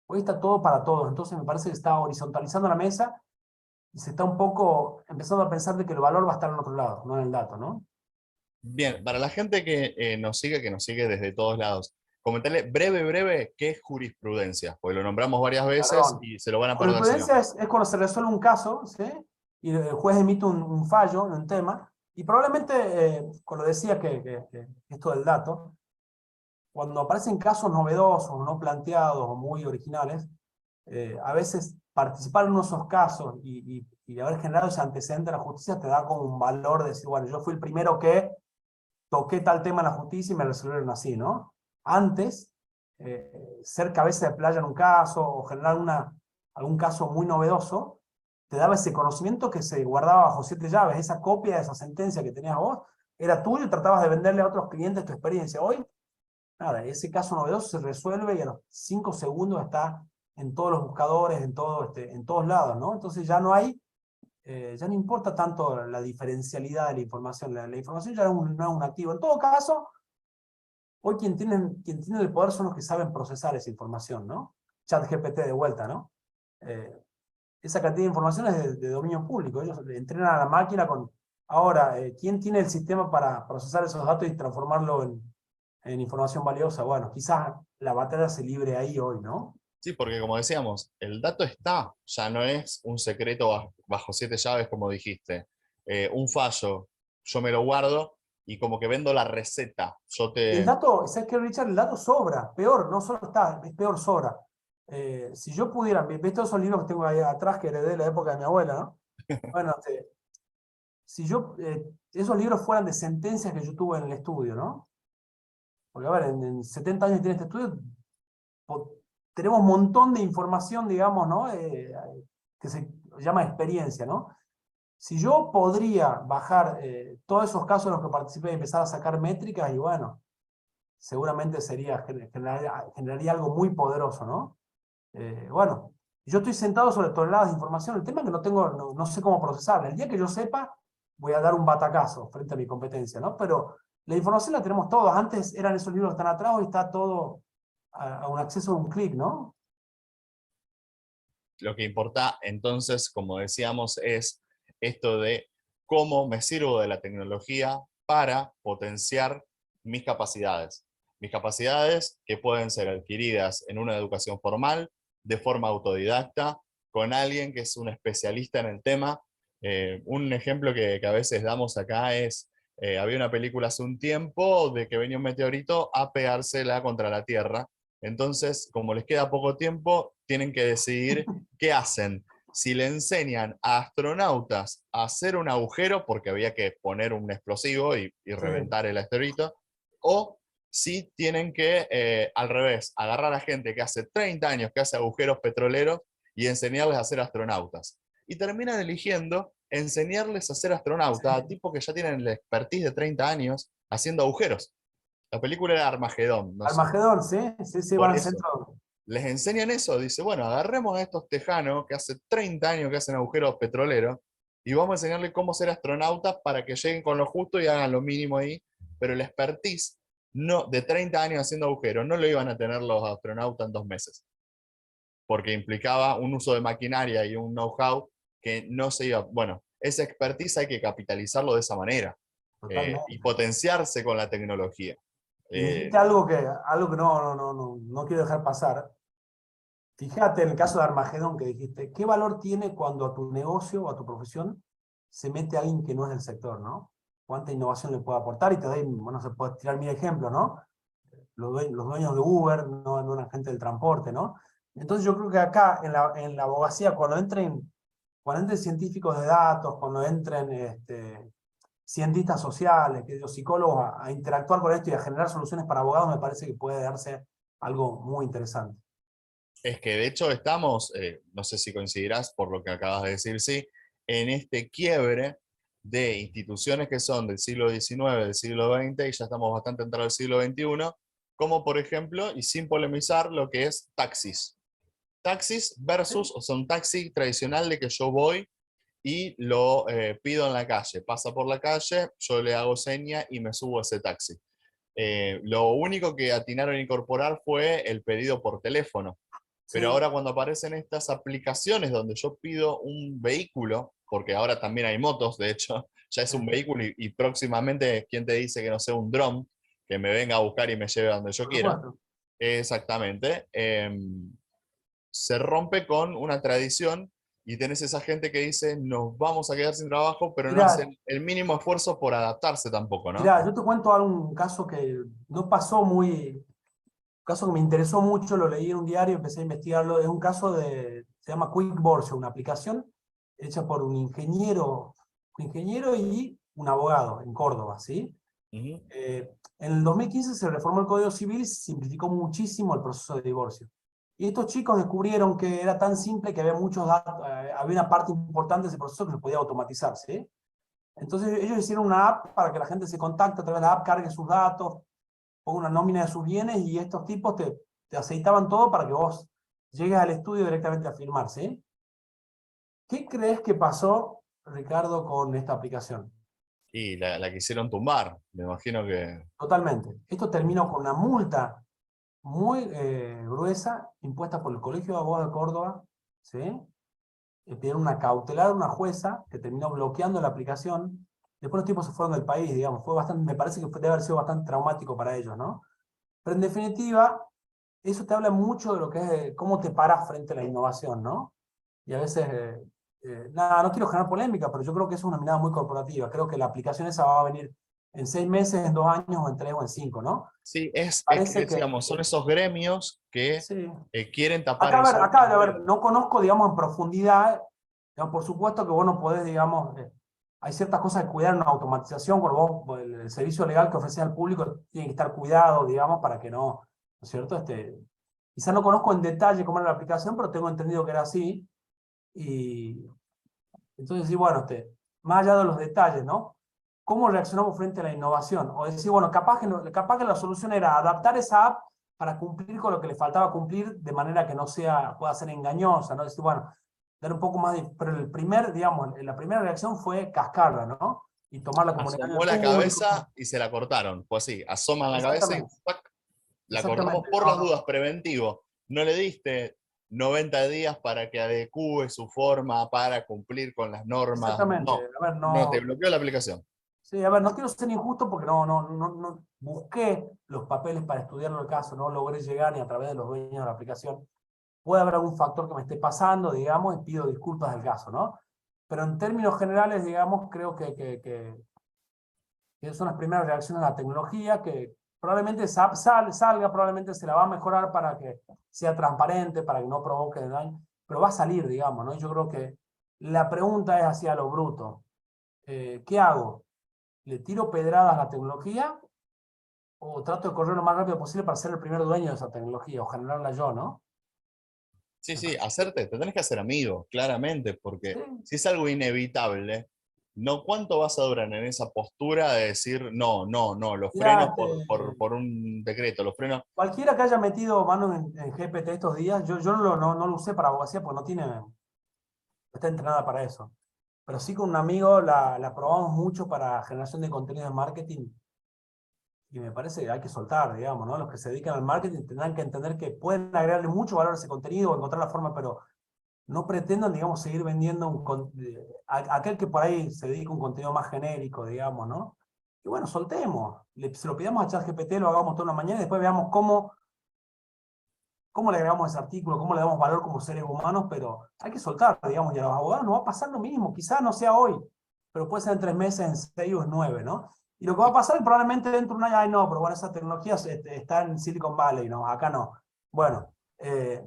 Hoy está todo para todos. Entonces me parece que está horizontalizando la mesa y se está un poco empezando a pensar de que el valor va a estar en otro lado, no en el dato, ¿no? Bien, para la gente que nos sigue desde todos lados, comentarle breve, ¿qué es jurisprudencia? Porque lo nombramos varias veces Perdón. y se lo van a perder si no. Jurisprudencia es cuando se resuelve un caso, ¿sí? Y el juez emite un fallo en un tema, y probablemente, cuando decía que esto del dato, cuando aparecen casos novedosos, no planteados o muy originales, a veces participar en uno de esos casos y haber generado ese antecedente en la justicia te da como un valor de decir, bueno, yo fui el primero que toqué tal tema en la justicia y me resolvieron así, ¿no? Antes, ser cabeza de playa en un caso o generar algún caso muy novedoso, te daba ese conocimiento que se guardaba bajo 7 llaves, esa copia de esa sentencia que tenías vos, era tuyo y tratabas de venderle a otros clientes tu experiencia. Hoy, nada, ese caso novedoso se resuelve y a los 5 segundos está en todos los buscadores, en todos lados, ¿no? Entonces ya no importa tanto la diferencialidad de la información, la información ya no es un activo. En todo caso, hoy quien tiene el poder son los que saben procesar esa información, ¿no? ChatGPT de vuelta, ¿no? Eh, esa cantidad de información es de dominio público. Ellos le entrenan a la máquina con... Ahora, ¿quién tiene el sistema para procesar esos datos y transformarlo en información valiosa? Bueno, quizás la batalla se libre ahí hoy, ¿no? Sí, porque como decíamos, el dato está, ya no es un secreto bajo 7 llaves, como dijiste. Un fallo, yo me lo guardo y como que vendo la receta. Y el dato, ¿sabes qué, Richard? El dato sobra, peor, no solo está, es peor, sobra. Si yo pudiera, ¿ves todos esos libros que tengo ahí atrás que heredé de la época de mi abuela, ¿no? Bueno, si esos libros fueran de sentencias que yo tuve en el estudio, ¿no? Porque, a ver, en 70 años que tiene este estudio, po- tenemos un montón de información, digamos, ¿no? Que se llama experiencia, ¿no? Si yo podría bajar todos esos casos en los que participé y empezar a sacar métricas, y bueno, seguramente generaría algo muy poderoso, ¿no? Bueno, yo estoy sentado sobre toneladas de información, el tema es que no sé cómo procesarla. El día que yo sepa, voy a dar un batacazo frente a mi competencia, ¿no? Pero la información la tenemos todos. Antes eran esos libros que están atrás, hoy está todo a un acceso de un clic, ¿no? Lo que importa entonces, como decíamos, es esto de cómo me sirvo de la tecnología para potenciar mis capacidades. Mis capacidades que pueden ser adquiridas en una educación formal, de forma autodidacta, con alguien que es un especialista en el tema. Un ejemplo que a veces damos acá es, había una película hace un tiempo de que venía un meteorito a pegársela contra la Tierra. Entonces, como les queda poco tiempo, tienen que decidir ¿qué hacen? Si le enseñan a astronautas a hacer un agujero, porque había que poner un explosivo y Sí. reventar el asteroide, o si tienen que, al revés, agarrar a gente que hace 30 años que hace agujeros petroleros y enseñarles a ser astronautas. Y terminan eligiendo enseñarles a ser astronautas a tipos que ya tienen la expertise de 30 años haciendo agujeros. La película era Armagedón, no sé. Armagedón, sí, sí, sí, Por van al eso, centro. les enseñan eso, dice, bueno, agarremos a estos tejanos que hace 30 años que hacen agujeros petroleros y vamos a enseñarles cómo ser astronautas para que lleguen con lo justo y hagan lo mínimo ahí, pero el expertise no, de 30 años haciendo agujeros no lo iban a tener los astronautas en 2 meses, porque implicaba un uso de maquinaria y un know-how que no se iba, bueno, ese expertise hay que capitalizarlo de esa manera y Totalmente. potenciarse con la tecnología. Y dijiste algo que no quiero dejar pasar. Fíjate en el caso de Armagedón que dijiste, ¿qué valor tiene cuando a tu negocio o a tu profesión se mete alguien que no es del sector, ¿no? ¿Cuánta innovación le puede aportar? Y te doy, bueno, se puede tirar mil ejemplos, ¿no? Los dueños de Uber, no una gente del transporte, ¿no? Entonces yo creo que acá en la abogacía, cuando entren científicos de datos, cuando entren cientistas sociales, que los psicólogos a interactuar con esto y a generar soluciones para abogados, me parece que puede darse algo muy interesante. Es que de hecho estamos, no sé si coincidirás por lo que acabas de decir, sí, en este quiebre de instituciones que son del siglo XIX, del siglo XX, y ya estamos bastante entrados al siglo XXI, como por ejemplo, y sin polemizar, lo que es taxis. Taxis versus, o sea, un taxi tradicional de que yo voy y lo pido en la calle. Pasa por la calle, yo le hago seña y me subo a ese taxi. Lo único que atinaron a incorporar fue el pedido por teléfono. Pero Sí, ahora cuando aparecen estas aplicaciones donde yo pido un vehículo, porque ahora también hay motos, de hecho, ya es un vehículo y próximamente, ¿quién te dice que no sea un dron que me venga a buscar y me lleve a donde yo por quiera? supuesto. Exactamente. Se rompe con una tradición y tenés esa gente que dice, nos vamos a quedar sin trabajo, pero no Mira, hacen el mínimo esfuerzo por adaptarse tampoco, ¿no? Mira, yo te cuento un caso que no pasó muy, un caso que me interesó mucho, lo leí en un diario, empecé a investigarlo, es un caso se llama Quick Borsio, una aplicación hecha por un ingeniero y un abogado en Córdoba, ¿sí? Ujú. En el 2015 se reformó el Código Civil y se simplificó muchísimo el proceso de divorcio. Y estos chicos descubrieron que era tan simple que había muchos datos, había una parte importante de ese proceso que se podía automatizar, ¿sí? Entonces ellos hicieron una app para que la gente se contacte a través de la app, cargue sus datos, ponga una nómina de sus bienes y estos tipos te aceitaban todo para que vos llegues al estudio directamente a firmar, ¿sí? ¿Qué crees que pasó, Ricardo, con esta aplicación? Y la quisieron tumbar, me imagino que... Totalmente. Esto terminó con una multa muy gruesa impuesta por el Colegio de Abogados de Córdoba, ¿sí? Pidieron una cautelar a una jueza que terminó bloqueando la aplicación. Después los tipos se fueron del país, digamos. Fue bastante, me parece que debe haber sido bastante traumático para ellos, ¿no? Pero en definitiva, eso te habla mucho de lo que es cómo te paras frente a la innovación, ¿no? Y a veces, nada, no quiero generar polémica, pero yo creo que eso es una mirada muy corporativa. Creo que la aplicación esa va a venir en 6 meses, en 2 años, o en 3 o en 5, ¿no? Sí, es que Parece decíamos, son esos gremios que sí. quieren tapar el sol con Acá, un a ver, dedo. no conozco, digamos, en profundidad, digamos, por supuesto que vos no podés, digamos, hay ciertas cosas que cuidar en una automatización, cuando vos, el servicio legal que ofreces al público tiene que estar cuidado, digamos, para que ¿no es cierto? Quizás no conozco en detalle cómo era la aplicación, pero tengo entendido que era así, y entonces sí, bueno, más allá de los detalles, ¿no? ¿Cómo reaccionamos frente a la innovación? O decir, bueno, capaz que la solución era adaptar esa app para cumplir con lo que le faltaba cumplir de manera que no pueda ser engañosa, ¿no? Decir, bueno, dar un poco más de... Pero digamos, la primera reacción fue cascarla, ¿no? Y tomarla como un engaño Asomó al la público. cabeza y se la cortaron. Pues así, asoman la cabeza y Exactamente, ¡pac! La cortamos exactamente. por No, las no. dudas, preventivo. No le diste 90 días para que adecúe su forma para cumplir con las normas. Exactamente. No, A ver, no, te no... bloqueó la aplicación. Sí, a ver, no quiero ser injusto porque no busqué los papeles para estudiar el caso, no logré llegar ni a través de los dueños de la aplicación. Puede haber algún factor que me esté pasando, digamos, y pido disculpas del caso, ¿no? Pero en términos generales, digamos, creo que son las primeras reacciones a la tecnología, que probablemente salga, probablemente se la va a mejorar para que sea transparente, para que no provoque daño, pero va a salir, digamos, ¿no? Yo creo que la pregunta es hacia lo bruto. ¿Qué hago? ¿Le tiro pedradas a la tecnología o trato de correr lo más rápido posible para ser el primer dueño de esa tecnología o generarla yo, ¿no? Sí, Me sí, parece. te tenés que hacer amigo, claramente, Sí, porque si es algo inevitable, no cuánto vas a durar en esa postura de decir, no, no, no, lo mira, freno por un decreto, lo freno. cualquiera que haya metido mano en GPT estos días, yo no lo usé para abogacía porque no está entrenada para eso. Pero sí con un amigo la probamos mucho para generación de contenido de marketing y me parece que hay que soltar, digamos, ¿no? Los que se dedican al marketing tendrán que entender que pueden agregarle mucho valor a ese contenido o encontrar la forma, pero no pretendan, digamos, seguir vendiendo aquel que por ahí se dedica a un contenido más genérico, digamos, ¿no? Y bueno, soltemos, se lo pidamos a ChatGPT, lo hagamos toda la mañana y después veamos cómo le agregamos ese artículo, cómo le damos valor como seres humanos, pero hay que soltar, digamos, y a los abogados nos va a pasar lo mismo, quizás no sea hoy, pero puede ser en 3 meses, en 6 o en 9, ¿no? Y lo que va a pasar probablemente dentro de un año, ay no, pero bueno, esa tecnología está en Silicon Valley, no, acá no. Bueno,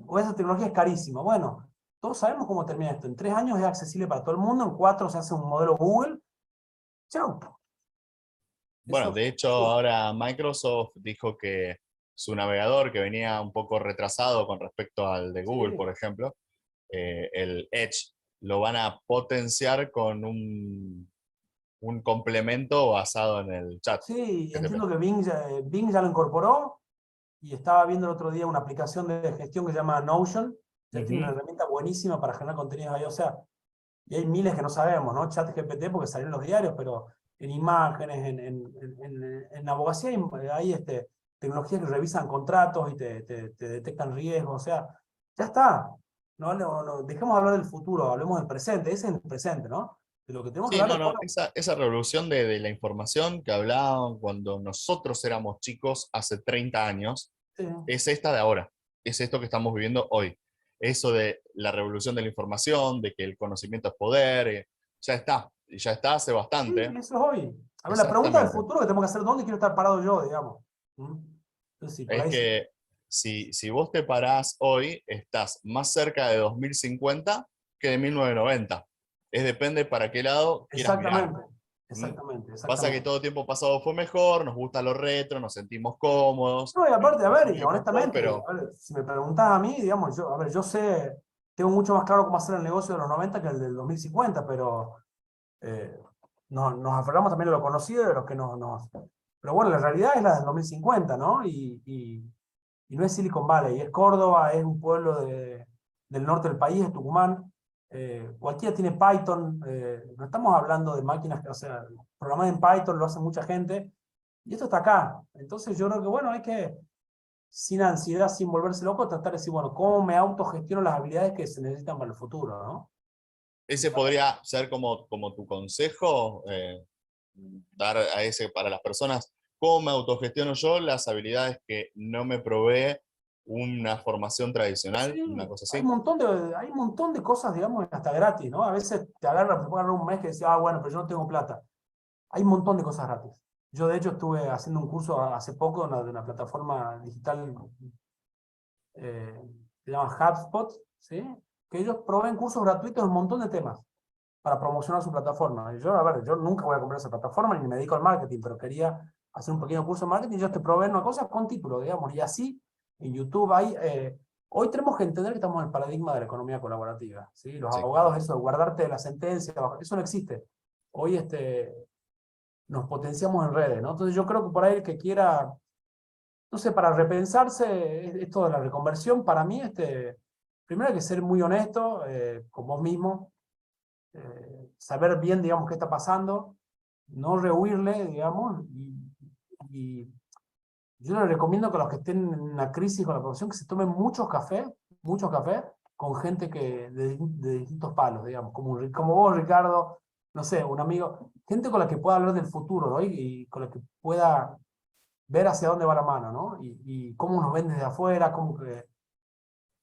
o esa tecnología es carísima. Bueno, todos sabemos cómo termina esto. En 3 años es accesible para todo el mundo, en 4 se hace un modelo Google. Chau. Bueno, de hecho, ahora Microsoft dijo que su navegador, que venía un poco retrasado con respecto al de Google, Sí. por ejemplo, el Edge, lo van a potenciar con un complemento basado en el chat. Sí, GTP. entiendo que Bing ya lo incorporó y estaba viendo el otro día una aplicación de gestión que se llama Notion, que tiene una Ujú. herramienta buenísima para generar contenidos ahí. O sea, y hay miles que no sabemos, ¿no? ChatGPT porque salió en los diarios, pero en imágenes, en abogacía hay tecnologías que revisan contratos y te detectan riesgos. O sea, ya está. No, dejemos de hablar del futuro, hablemos del presente. Ese es el presente, ¿no? De lo que tenemos que Sí, hablar no, es no, esa revolución de la información que hablaban cuando nosotros éramos chicos hace 30 años, es esta de ahora, es esto que estamos viviendo hoy. Eso de la revolución de la información, de que el conocimiento es poder, ya está hace sí, bastante. eso es hoy. A ver, la pregunta del Exactamente. futuro que tenemos que hacer, ¿dónde quiero estar parado yo, digamos? ¿Mm? Entonces, sí, por Es ahí sí. que si vos te parás hoy, estás más cerca de 2050 que de 1990. Depende para qué lado quieras mirar. Exactamente, ¿Mm? exactamente, Pasa que exactamente. todo tiempo pasado fue mejor, nos gusta lo retro, nos sentimos cómodos, No, y aparte, a una ver, zona y de confort, honestamente, pero a ver, si me preguntás a mí, digamos, a ver, yo sé, tengo mucho más claro cómo hacer el negocio de los 90 que el del 2050, pero eh, nos aferramos también a lo conocido y a los que nos. Pero bueno, la realidad es la del 2050, ¿no? Y no es Silicon Valley, es Córdoba, es un pueblo del norte del país, es Tucumán. Cualquiera tiene Python, no estamos hablando de máquinas, o sea, programar en Python lo hace mucha gente, y esto está acá. Entonces yo creo que, bueno, hay que, sin ansiedad, sin volverse loco, tratar de decir, bueno, ¿cómo me autogestiono las habilidades que se necesitan para el futuro, ¿no? ese podría ser como tu consejo, dar a ese para las personas, cómo me autogestiono yo las habilidades que no me provee una formación tradicional, Sí, una cosa así. hay un montón de cosas, digamos, hasta gratis, ¿no? A veces te puede agarrar un mes que decís, ah, bueno, pero yo no tengo plata. Hay un montón de cosas gratis. Yo, de hecho, estuve haciendo un curso hace poco de una plataforma digital eh, se llama HubSpot, ¿sí? Que ellos proveen cursos gratuitos de un montón de temas para promocionar su plataforma. Y yo, a ver, yo nunca voy a comprar esa plataforma ni me dedico al marketing, pero quería hacer un pequeño curso de marketing y ellos te proveen una cosa con título, digamos, y así en YouTube hay. Hoy tenemos que entender que estamos en el paradigma de la economía colaborativa, ¿sí? Los Sí. abogados, eso de guardarte la sentencia, eso no existe. Hoy nos potenciamos en redes, ¿no? Entonces yo creo que por ahí el que quiera, no sé, para repensarse esto de la reconversión, para mí, primero hay que ser muy honesto con vos mismo, saber bien, digamos, qué está pasando, no rehuirle, digamos, y yo les recomiendo que a los que estén en una crisis con la profesión, que se tomen muchos cafés, con gente de distintos palos, digamos, como vos, Ricardo, no sé, un amigo, gente con la que pueda hablar del futuro, ¿no? Y con la que pueda ver hacia dónde va la mano, ¿no? Y cómo nos ven desde afuera, cómo que.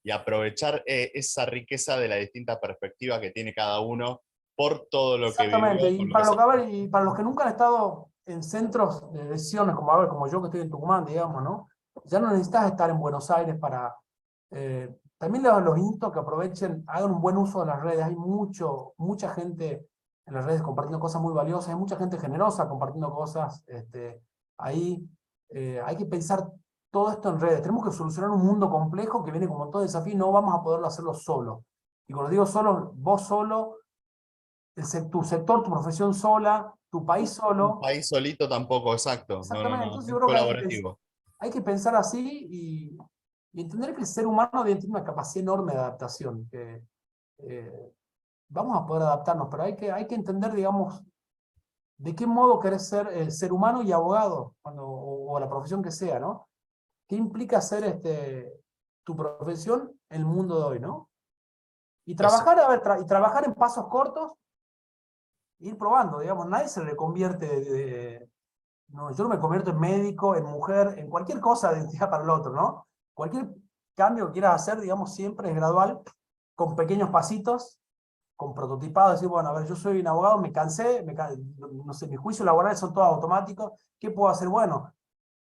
Y aprovechar esa riqueza de la distinta perspectiva que tiene cada uno por todo lo que vivió, Exactamente, y por lo que para, lo se que, a ver, y para los que nunca han estado en centros de decisiones, como, a ver, como yo que estoy en Tucumán, digamos, ¿no? Ya no necesitas estar en Buenos Aires para. También los insto a que aprovechen, hagan un buen uso de las redes. Hay mucha gente en las redes compartiendo cosas muy valiosas, hay mucha gente generosa compartiendo cosas. Ahí hay que pensar todo esto en redes. Tenemos que solucionar un mundo complejo que viene con un montón de desafíos y no vamos a poderlo hacerlo solo. Y cuando digo solo, vos solo, tu sector, tu profesión sola, tu país un solo. país solito tampoco, exacto. No, no, Exactamente. no, Entonces yo es creo que colaborativo. hay que pensar así y entender que el ser humano tiene una capacidad enorme de adaptación, que eh, vamos a poder adaptarnos, pero hay que entender, digamos, de qué modo querés ser el ser humano y abogado, o la profesión que sea, ¿no? ¿Qué implica ser tu profesión en el mundo de hoy, ¿no? Y Eso. trabajar, a ver, y trabajar en pasos cortos, ir probando, digamos, nadie se reconvierte no, yo no me convierto en médico, en mujer, en cualquier cosa de un día para el otro, ¿no? Cualquier cambio que quieras hacer, digamos, siempre es gradual, con pequeños pasitos, con prototipado, decir, bueno, a ver, yo soy un abogado, me cansé, no sé, mis juicios laborales son todos automáticos, ¿qué puedo hacer? Bueno,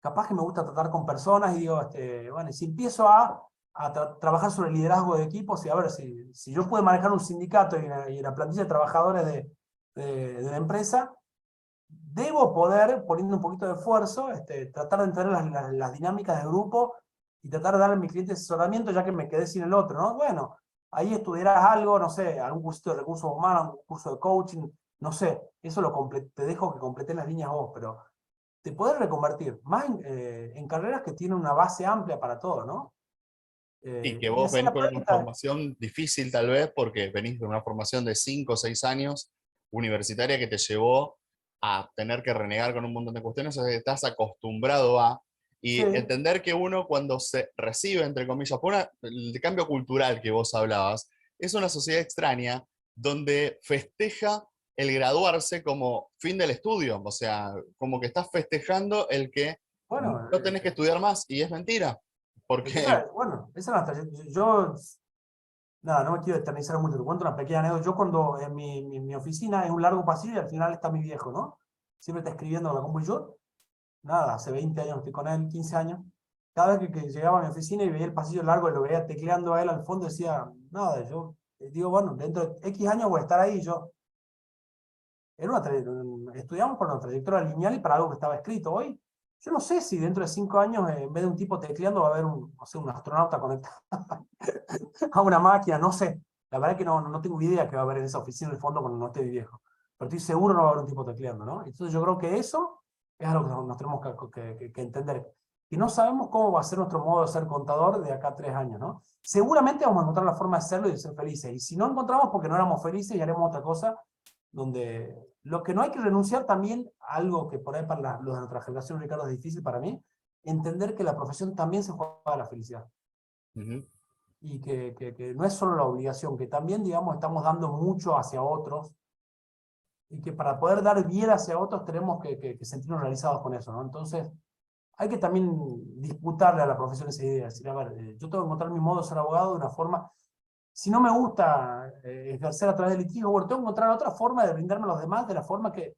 capaz que me gusta tratar con personas y digo, bueno, y si empiezo a trabajar sobre liderazgo de equipos, y a ver, si yo puedo manejar un sindicato y la plantilla de trabajadores de la empresa, debo poder, poniendo un poquito de esfuerzo, tratar de entender las dinámicas del grupo y tratar de darle a mi cliente asesoramiento, ya que me quedé sin el otro, ¿no? Bueno, ahí estudiarás algo, no sé, algún curso de recursos humanos, un curso de coaching, no sé, eso te dejo que completes las líneas vos, pero te podés reconvertir más en carreras que tienen una base amplia para todo, ¿no? Y que Y vos hacer venís la con una práctica. formación difícil tal vez, porque venís de una formación de 5 o 6 años universitaria que te llevó a tener que renegar con un montón de cuestiones, o sea, que estás acostumbrado a, Sí, y entender que uno cuando se recibe, entre comillas, por el cambio cultural que vos hablabas, es una sociedad extraña donde festeja el graduarse como fin del estudio, o sea, como que estás festejando el que bueno, no tenés que estudiar más, y es mentira, es que porque bueno, esa es la yo, nada, no me quiero eternizar mucho, te cuento una pequeña anécdota. Yo cuando en mi oficina es un largo pasillo y al final está mi viejo, ¿no? Siempre está escribiendo con la compu y yo, nada, hace 20 años estoy con él, 15 años. Cada vez que llegaba a mi oficina y veía el pasillo largo y lo veía tecleando a él al fondo, decía, nada, yo digo, bueno, dentro de X años voy a estar ahí. Yo, estudiamos por una trayectoria lineal y para algo que estaba escrito. Hoy, yo no sé si dentro de 5 años, en vez de un tipo tecleando, va a haber no sé, un astronauta conectado a una máquina, no sé. La verdad es que no tengo idea que va a haber en esa oficina en el fondo cuando no esté viejo. Pero estoy seguro no va a haber un tipo tecleando, ¿no? Entonces yo creo que eso es algo que nos tenemos que entender. Y no sabemos cómo va a ser nuestro modo de ser contador de acá a 3 años, ¿no? Seguramente vamos a encontrar la forma de hacerlo y de ser felices. Y si no encontramos porque no éramos felices y haremos otra cosa, donde lo que no hay que renunciar también, algo que por ahí para los de nuestra generación, Ricardo, es difícil para mí, entender que la profesión también se juega a la felicidad ujú. y que no es solo la obligación, que también, digamos, estamos dando mucho hacia otros y que para poder dar bien hacia otros tenemos que sentirnos realizados con eso, ¿no? Entonces, hay que también disputarle a la profesión esa idea, decir, a ver, yo tengo que encontrar mi modo de ser abogado de una forma, si no me gusta ejercer a través del litigio, bueno, tengo que encontrar otra forma de brindarme a los demás de la forma que,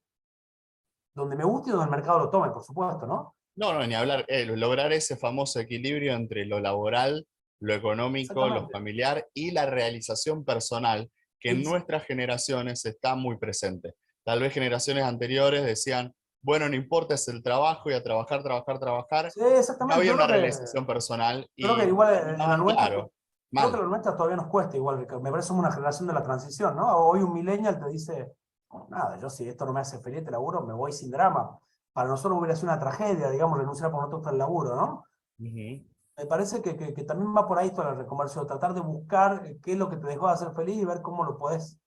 donde me guste y donde el mercado lo tome, por supuesto, ¿no? No, no, ni hablar, lograr ese famoso equilibrio entre lo laboral, lo económico, lo Exactamente. familiar y la realización personal, que en Sí, nuestras generaciones está muy presente. Tal vez generaciones anteriores decían, bueno, no importa, es el trabajo y a trabajar, trabajar, trabajar. sí, No exactamente. había una realización personal Creo que y igual en la estaban nuestra, claro, creo que mal. en la nuestra todavía nos cuesta igual, me parece somos una generación de la transición, ¿no? Hoy un millennial te dice, nada, yo si esto no me hace feliz este laburo, me voy sin drama. Para nosotros hubiera sido una tragedia, digamos, renunciar por nosotros al laburo, ¿no? Ujú. Me parece que también va por ahí toda la reconversión, tratar de buscar qué es lo que te dejó de hacer feliz y ver cómo lo puedes,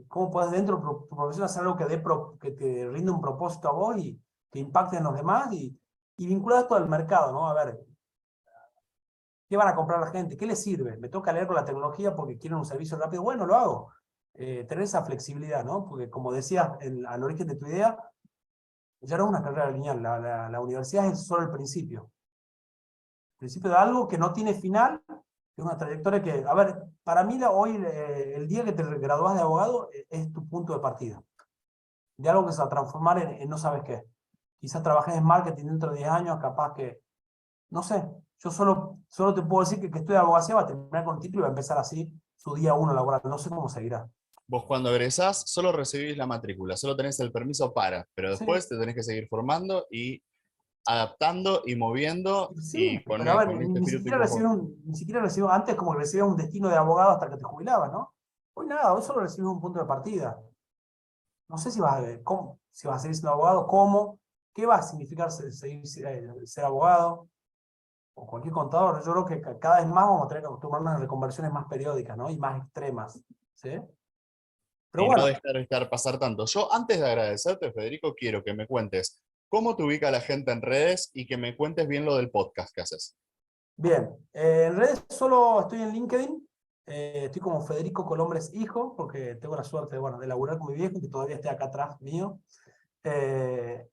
cómo puedes dentro de tu profesión hacer algo que te rinde un propósito a vos y que impacte en los demás y vincular esto al mercado, ¿no? A ver, ¿qué van a comprar la gente? ¿Qué les sirve? ¿Me toca leer con la tecnología porque quieren un servicio rápido? Bueno, lo hago. Tener esa flexibilidad, ¿no? Porque como decías al origen de tu idea, ya no es una carrera lineal, la universidad es solo el principio. El principio de algo que no tiene final, que es una trayectoria que, a ver, para mí hoy, el día que te gradúas de abogado, es tu punto de partida. De algo que se va a transformar en no sabes qué. Quizás trabajes en marketing dentro de 10 años, capaz que no sé, yo solo te puedo decir que estudia abogacía va a terminar con el título y va a empezar así su día uno laboral. No sé cómo seguirá. Vos cuando egresás solo recibís la matrícula, solo tenés el permiso para, pero Sí, después te tenés que seguir formando y adaptando y moviendo sí, y pero a ver, con este espíritu ni siquiera recibes, antes como que recibías un destino de abogado hasta que te jubilabas, ¿no? Hoy nada, hoy solo recibes un punto de partida. No sé si vas si vas a seguir siendo abogado, cómo, qué va a significar ser abogado o cualquier contador. Yo creo que cada vez más vamos a tener que acostumbrarnos a reconversiones más periódicas, ¿no? Y más extremas, ¿sí? Pero y no bueno, dejar pasar tanto. Yo, antes de agradecerte, Federico, quiero que me cuentes cómo te ubica la gente en redes y que me cuentes bien lo del podcast que haces. bien, en redes solo estoy en LinkedIn, estoy como Federico Colombres Hijo, porque tengo la suerte de, bueno, de laburar con mi viejo, que todavía esté acá atrás mío. Eh,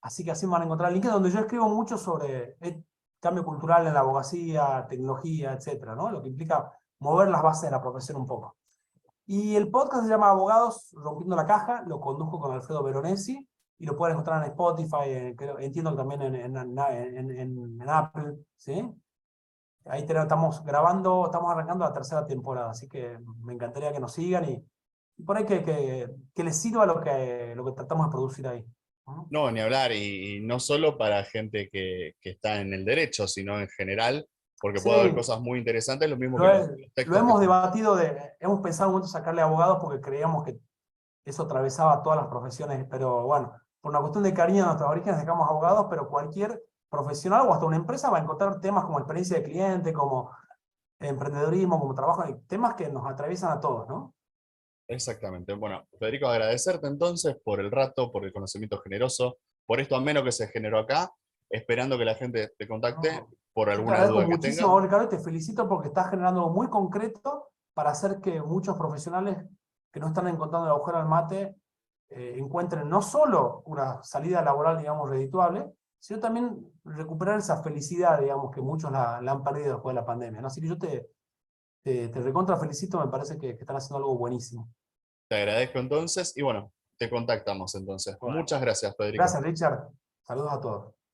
Así que así me van a encontrar el link donde yo escribo mucho sobre cambio cultural en la abogacía, tecnología, etcétera, ¿no? Lo que implica mover las bases de la profesión un poco. Y el podcast se llama Abogados Rompiendo la Caja, lo conduzco con Alfredo Veronesi, y lo pueden encontrar en Spotify, entiendo que también en Apple, ¿sí? Ahí estamos grabando, estamos arrancando la tercera temporada, así que me encantaría que nos sigan y por ahí que les sirva lo que tratamos de producir ahí. ¿No? No, ni hablar, y no solo para gente que está en el derecho, sino en general, porque puede haber Sí, cosas muy interesantes, lo mismo que los lo textos que hemos están. debatido, hemos pensado mucho sacarle abogados porque creíamos que eso atravesaba todas las profesiones, pero bueno, por una cuestión de cariño a nuestros orígenes dejamos abogados, pero cualquier profesional o hasta una empresa va a encontrar temas como experiencia de cliente, como emprendedurismo, como trabajo, temas que nos atraviesan a todos, ¿no? Exactamente. Bueno, Federico, agradecerte entonces por el rato, por el conocimiento generoso, por esto ameno que se generó acá, esperando que la gente te contacte No. por Yo te alguna agradezco duda que muchísimo, tengan. Ricardo, y te felicito porque estás generando algo muy concreto para hacer que muchos profesionales que no están encontrando el agujero al mate encuentren no solo una salida laboral, digamos, redituable, sino también recuperar esa felicidad, digamos, que muchos la han perdido después de la pandemia, ¿no? Así que yo te recontra felicito, me parece que están haciendo algo buenísimo. Te agradezco entonces y bueno, te contactamos entonces. Bueno, Muchas gracias, Federico. gracias, Richard. Saludos a todos.